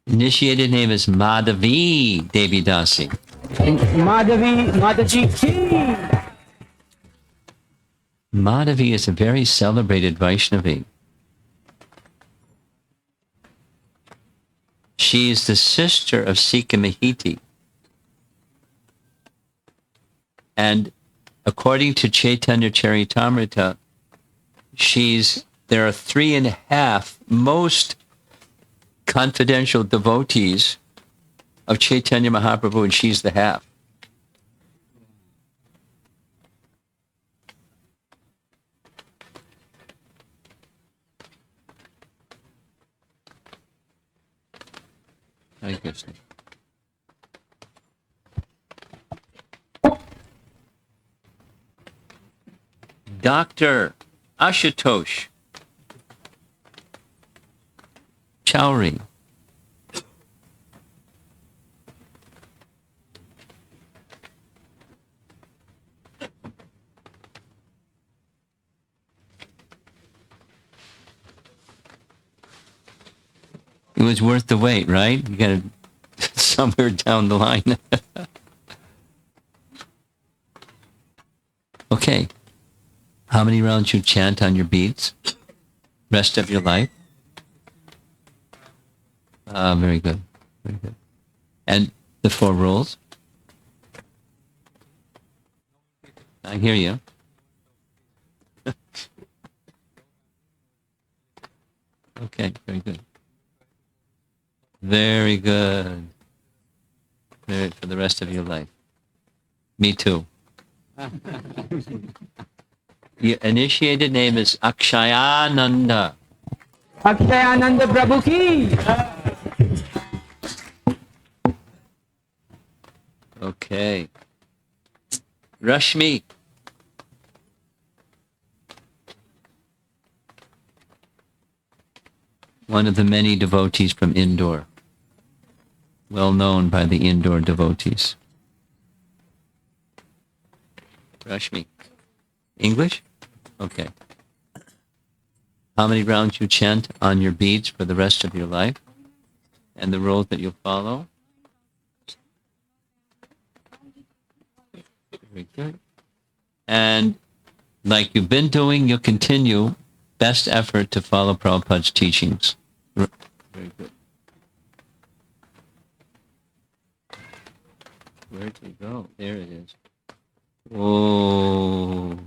Initiated name is Madhavi Devi Dasi. Madhavi Mataji ki. Madhavi is a very celebrated Vaishnavi. She is the sister of Sika Mahiti. And according to Chaitanya Charitamrita, there are 3.5 most confidential devotees of Chaitanya Mahaprabhu, and she's the half. Hare Krishna. Dr. Ashutosh Chowri. It was worth the wait, right? You got it somewhere down the line. Okay. How many rounds you chant on your beads? Rest of your life? Very good. Very good. And the 4 rules? I hear you. Okay, very good. Very good. For the rest of your life. Me too. Your initiated name is Akshayananda. Akshayananda Prabhu ki. Okay. Rashmi. One of the many devotees from Indore. Well known by the Indore devotees. Rashmi. English? Okay. How many rounds you chant on your beads for the rest of your life? And the rules that you'll follow? Very good. And like you've been doing, you'll continue best effort to follow Prabhupada's teachings. Very good. Where did it go? There it is. Oh.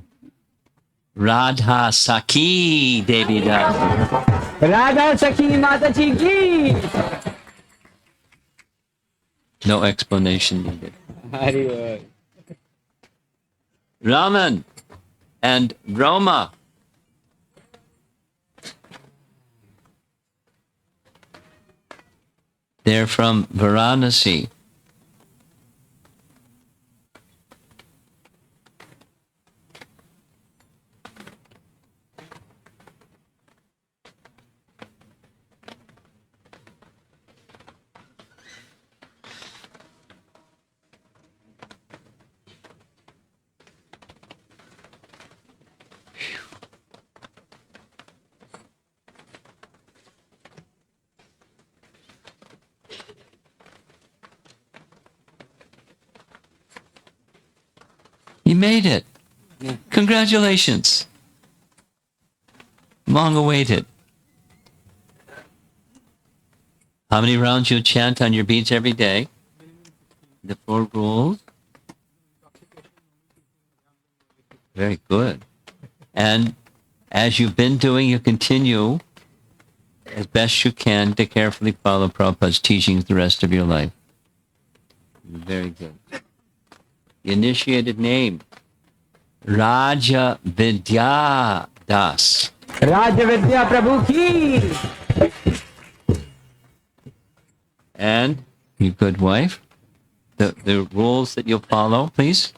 Radha Sakhi Devi Dasi. Radha Sakhi Mataji ki. No explanation needed. Hari Raman and Roma. They're from Varanasi. You made it. Yeah. Congratulations. Long awaited. How many rounds you chant on your beads every day? The 4 rules. Very good. And as you've been doing, you continue as best you can to carefully follow Prabhupada's teachings the rest of your life. Very good. The initiated name, Raja Vidya Das. Raja Vidya Prabhu ki. And your good wife, the rules that you'll follow, please.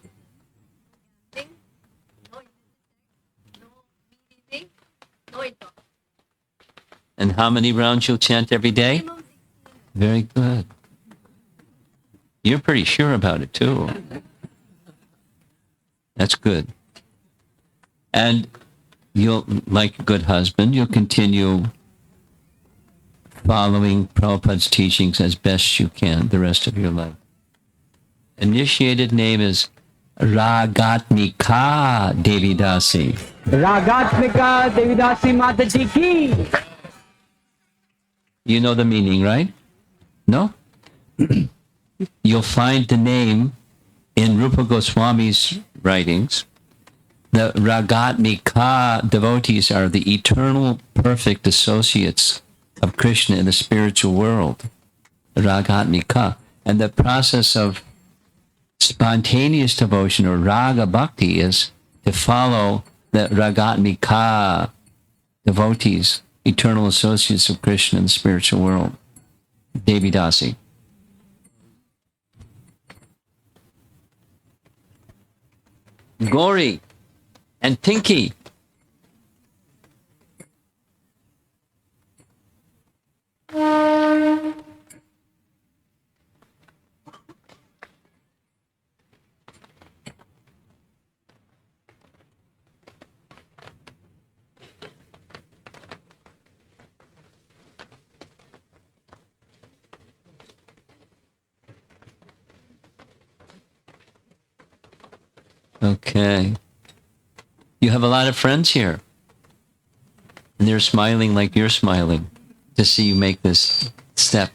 And how many rounds you'll chant every day? Very good. You're pretty sure about it too. That's good. And you'll, like a good husband, you'll continue following Prabhupada's teachings as best you can the rest of your life. Initiated name is Ragatmika Devidasi. Ragatmika Devidasi Mataji ki. You know the meaning, right? No? You'll find the name in Rupa Goswami's writings. The Ragatmika devotees are the eternal perfect associates of Krishna in the spiritual world. Ragatmika. And the process of spontaneous devotion or raga bhakti is to follow the Ragatmika devotees, eternal associates of Krishna in the spiritual world. Devidasi. Gauri and Pinky. Okay. You have a lot of friends here. And they're smiling like you're smiling to see you make this step.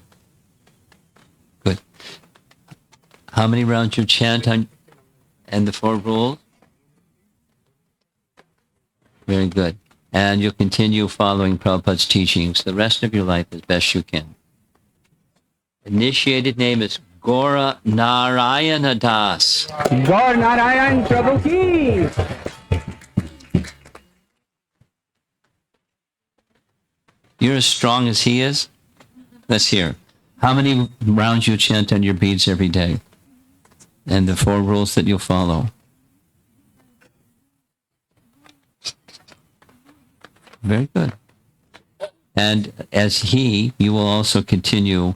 Good. How many rounds you chant on and the 4 rules? Very good. And you'll continue following Prabhupada's teachings the rest of your life as best you can. Initiated name is Gora Narayana Das. Gaur Narayan Prabhu ki. You're as strong as he is? Let's hear. How many rounds you chant on your beads every day? And the 4 rules that you'll follow. Very good. And as he, you will also continue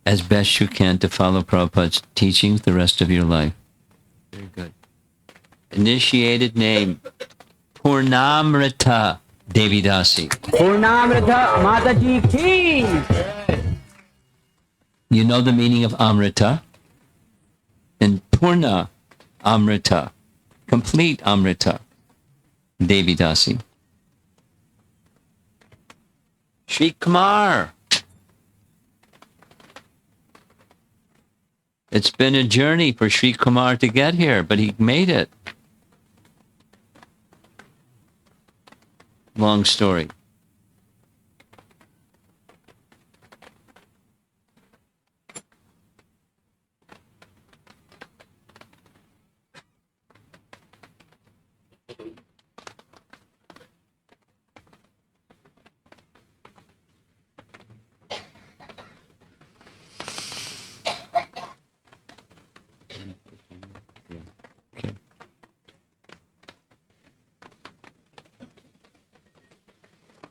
as best you can to follow Prabhupada's teachings the rest of your life. Very good. Initiated name, Purnamrita Devidasi. Purnamrita Mataji ki. You know the meaning of Amrita? And Purna Amrita, complete Amrita, Devidasi. Shri Kumar. It's been a journey for Shri Kumar to get here, but he made it. Long story.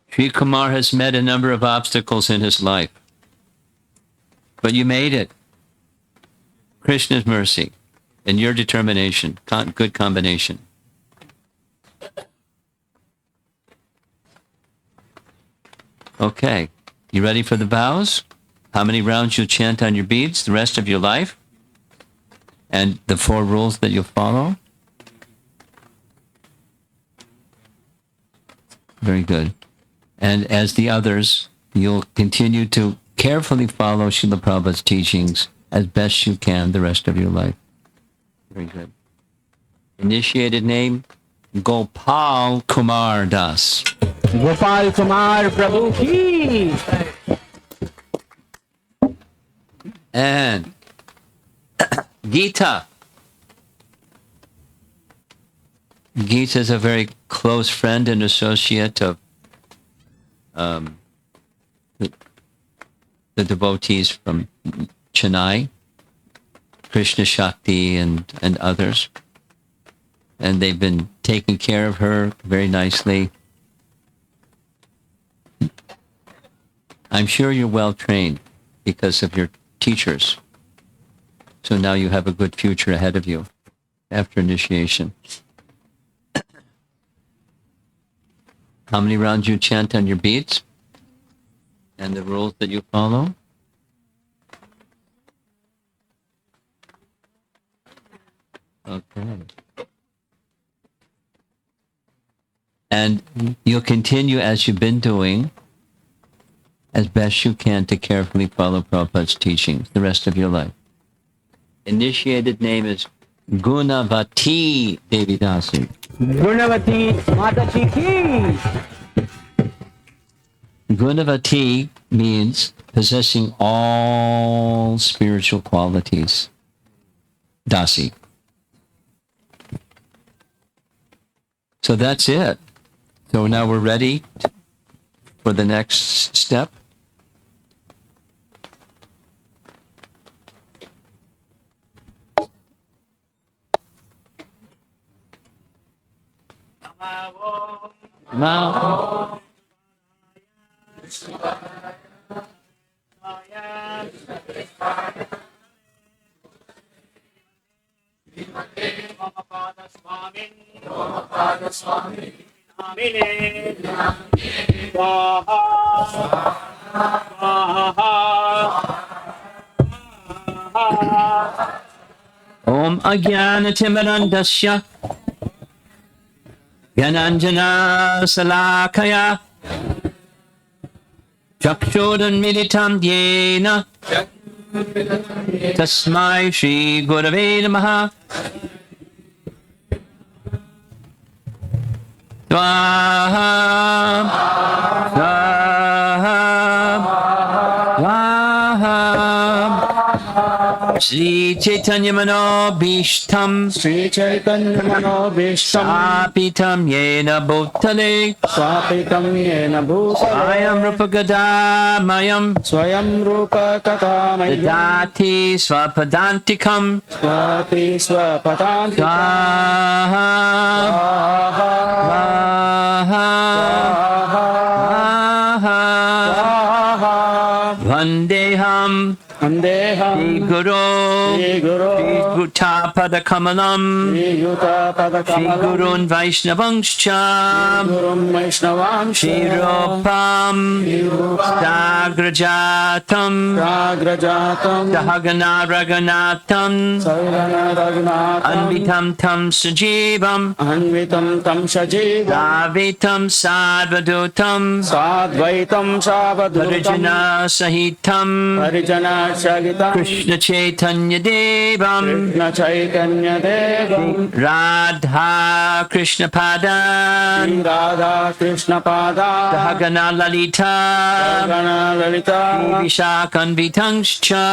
Sri Kumar has met a number of obstacles in his life, but you made it. Krishna's mercy and your determination, good combination. Okay, you ready for the vows? How many rounds you'll chant on your beads the rest of your life? And the 4 rules that you'll follow? Very good. And as the others, you'll continue to carefully follow Srila Prabhupada's teachings as best you can the rest of your life. Very good. Initiated name, Gopal Kumar Das. Gopal Kumar Prabhu ki. And Gita Geeta is a very close friend and associate of the devotees from Chennai, Krishna Shakti and others. And they've been taking care of her very nicely. I'm sure you're well trained because of your teachers. So now you have a good future ahead of you after initiation. How many rounds you chant on your beads? And the rules that you follow? Okay. And you'll continue as you've been doing as best you can to carefully follow Prabhupada's teachings the rest of your life. Initiated name is Gunavati Devidasi. Gunavati Mataji ki. Gunavati means possessing all spiritual qualities. Dasi. So that's it. So now we're ready for the next step. Now, Romapada Swami. Romapada Swami. Namine. Swaha. Swaha. Om Ajnanatimidandasya Gyananjana Salakaya Chakshuranmilitam Yena Tasmai Shri Gurave Namaha Swaha Swaha Swaha Sri Chaitanya Manobhishtam Sri Chaitanya Manobhishtam. Apitam Yena Bhutale Swapitam Yena Bhutale. Swayam Rupagada Mayam Swayam Rupa Katamayam. Dadati Swapadantikam Swati Swapatanti. Swaha Swaha Vandeham Andeham. Shri Guru Shri Guru. Shri Bhutapada Kamalam Shri Yuta Shri Padakamalam. Gurun Vaishnavangscha Gurum Vaishnavam. Shri Rupam Sagrajatam Ragrajatam. Sahagana Raghunatham Sarvana Raghunatham. Anvitam Tam Sajivam Anvitam Tam Shajivam. Savitam Sadvadutam Sadvaitam Savadutam. Parijana Sahitam Parijana Shagitam. Krishna Chaitanya Devam Krishna Chaitanya Devam. Radha Krishna Shri Padan Radha Krishna Pada. Sahagana Lalita Gana Lalita. Vishakan Vitangscha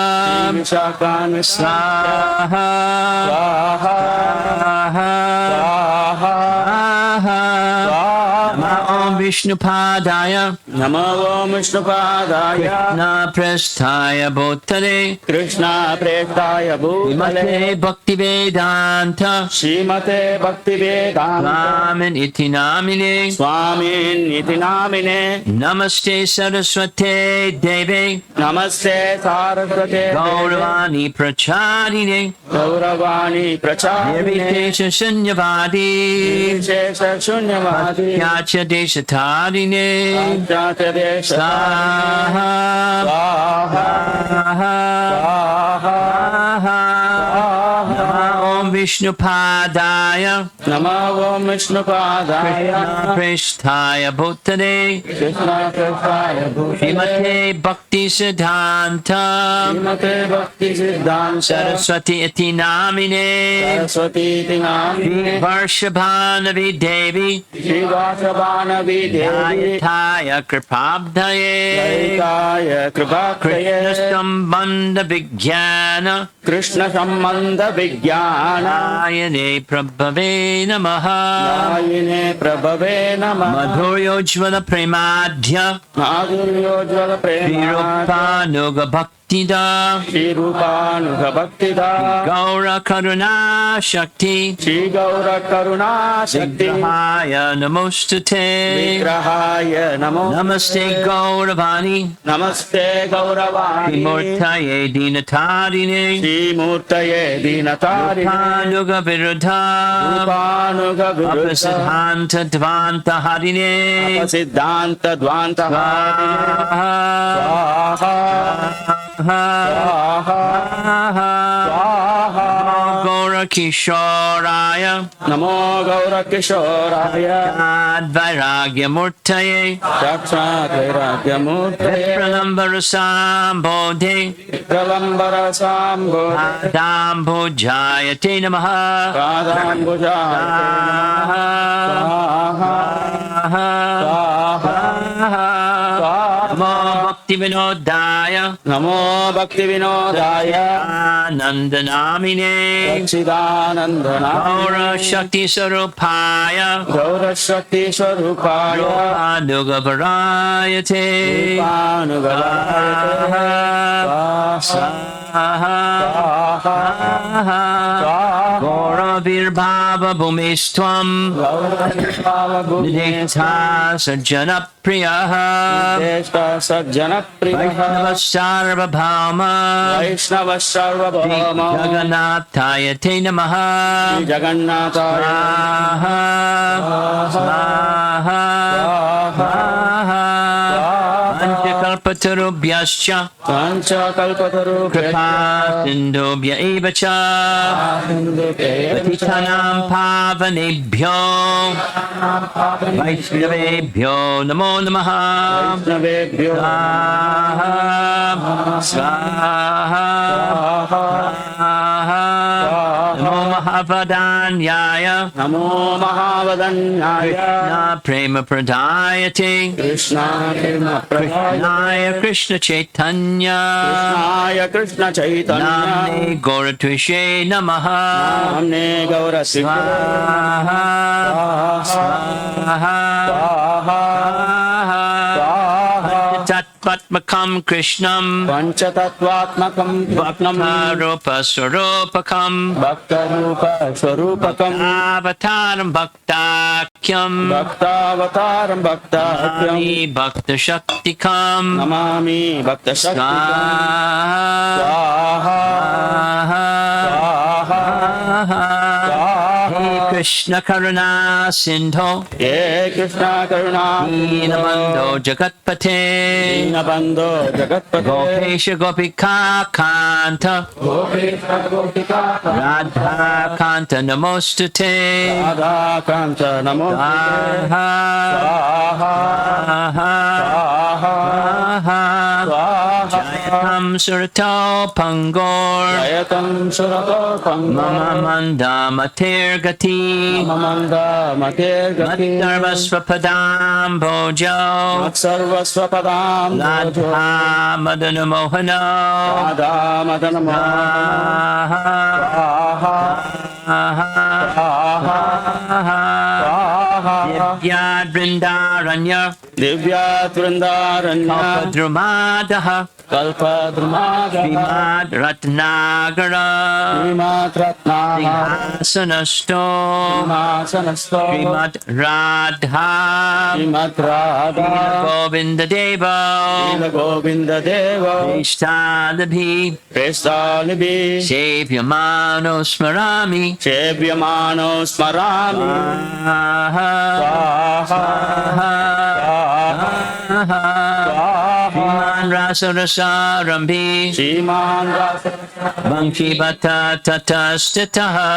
Vishakan Swaha Swaha. Swaha Nama Om Vishnu Padaya Namo Om Vishnupadaya. Krishna Prasthaya Bhutale Krishna Prestaya Bhutale. Vimate Bhakti Vedanta Srimate Bhakti Vedanta. Swamin Iti Namine Swamin Iti Namine. Namaste Saraswate Devi Namaste Saraswate. Gauravani Pracharine Gauravani Pracharine. Nirvitesha Shunyavadi Vishesha Shunyavadi. Yacha Deshatarine Jata Desha. Swaha Swaha. Swaha Nama Om Vishnu Padaya Namo Om Vishnupadaya. Krishna Prasthaya Bhutale Krishna Prestaya Bhutale. Srimate Bhakti Siddhanta Srimate Bhakti Siddhanta. Saraswati Iti Namine Saraswati Iti Namine. Varshabhanavi Devi Shri Vasavanavi Devi. Jayataya Kripabdaye Jayataya Krishna Kripakaya. Sambandha Vijnana Krishna Sambandha Vijnana. Nayane Prabhave Namaha Nayine Prabhave Namaha Madhuryojvala Premadhya Madhuryojvala Prema Virupanuga Bhaktida Shri Rupanuga Bhaktida Gaura Karuna Shakti Shri Gaura Karuna Shakti Vigrahaya Namostate Vigrahaya Namo Namaste Gauravani Namaste Gauravani Murtaye Dinatarine Shri Murtaye Dinatari Panuga Viruddha Rupanuga Viruddha Apasiddhanta Dvanta Harine Apasiddhanta Dvanta Gaura Kishoraya Namo Gaura Kishoraya Vairagya Murtaye Sakshat Vairagya Murtaye Pranambara Sambodhe Pralambara Sambho Adambhujayate Namaha Namo Bhakti Vinodaya Namo Bhakti Vinodaya Nandanamine Sachidanandana Gaura Shakti Sarupaya Gaura Shakti Swarupaya Anuga Varayate Gaura Virbhava Bhumistvam Nidekta Sajjana Priyaha Deshta Sajjana Priyaha Vaishnava Sarvabhauma Vaishnava Sarvabhauma Jagannataya Te Namaha Jagannataya Panchakalpatarubhyascha Pancha Kalpataru Kripa Sindhubhya eva cha Patitanam Pavanebhyo Vaishnavebhyo Namo Namaha Vaishnavebhyo Swaha Namo Mahavadanyaya Namo Mahavadanyaya Na Prema Pradayate Krishna Prema Pradaya Naya Krishna Chaitanya Krishnaya Krishna Chaitanya Namne Gauratvishe Namaha Namne Gaura Swaha Tatvatmakam Krishnam Panchatattvatmakam Bhaktam Bhaktarupa Swarupakam Bhakta Rupa Swarupakam Avataram Bhaktakyam Bhaktavataram Bhaktakyam Nami Bhakta Shaktikam Namami Bhakta Shakti Hey Krishna Karuna Sindho Ye Krishna Karuna Dinabandho Jagatpate Dinabandho Jagatpate Gopesha Gopika Kanta Gopesha Gopika Radha Kanta Namostate Radha Kanta Namo Jayatam Surato Pangor Jayatam Surato Pangor Mama Manda Mater Gati Mamanda Mater Gati Mattarvasvapadam Bhojo Matsarvasvapadam Ladha Madana Mohano Radha Madanamo Divyad Vrindaranya Divya Vrindaranya Kalpadrumadaha Kalpadrumada Srimad Ratnagara Srimad Ratna Sanasto Sanasto Srimad Radha Srimad Radha Govinda Deva Srila Govinda Deva Ishtadabhi Prestalibi Sevyamano Smarami Sevyamano Smarami Sriman Rasa Rasarambi Sriman Rasa Bangshi Bhatta Tatastitaha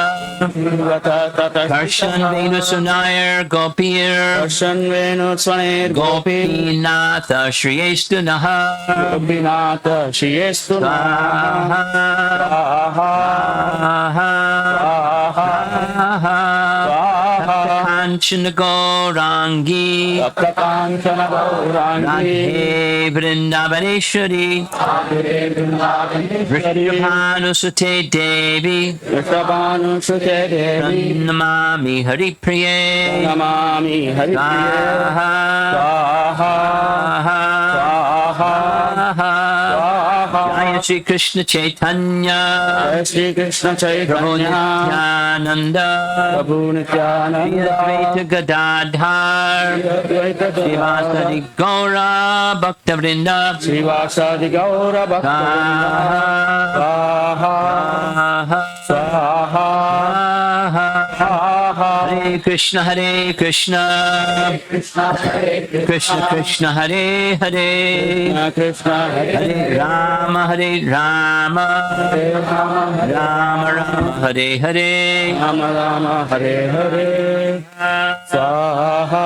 Karshan Venu Sunayar Gopir Darshan Venu Swanir Gopinatha Shriyestunaha Gopinata Shiyestuna Kanchana Gaurangi Saptakanchana Gaurangi Radhe Vrindavaneshwari Vrishabhanusute Devi Vrishabhanusute Devi Pranamami Haripriye Namami Haripriye Swaha Swaha Swaha Jaya Shri Krishna Chaitanya Jai Shri Krishna Prabhu Chaitanya Nityananda Prabhu Nityananda Advaita Gadadhar Advaita Srivasadi Gaura Bhaktavrinda Srivasadi Gaura Bhaktivinoda Swaha Swaha Hare Krishna Hare Krishna Krishna Krishna Hare Hare Krishna Hare Rama Hare Rama Rama Rama Hare Hare Rama Rama Hare Hare Swaha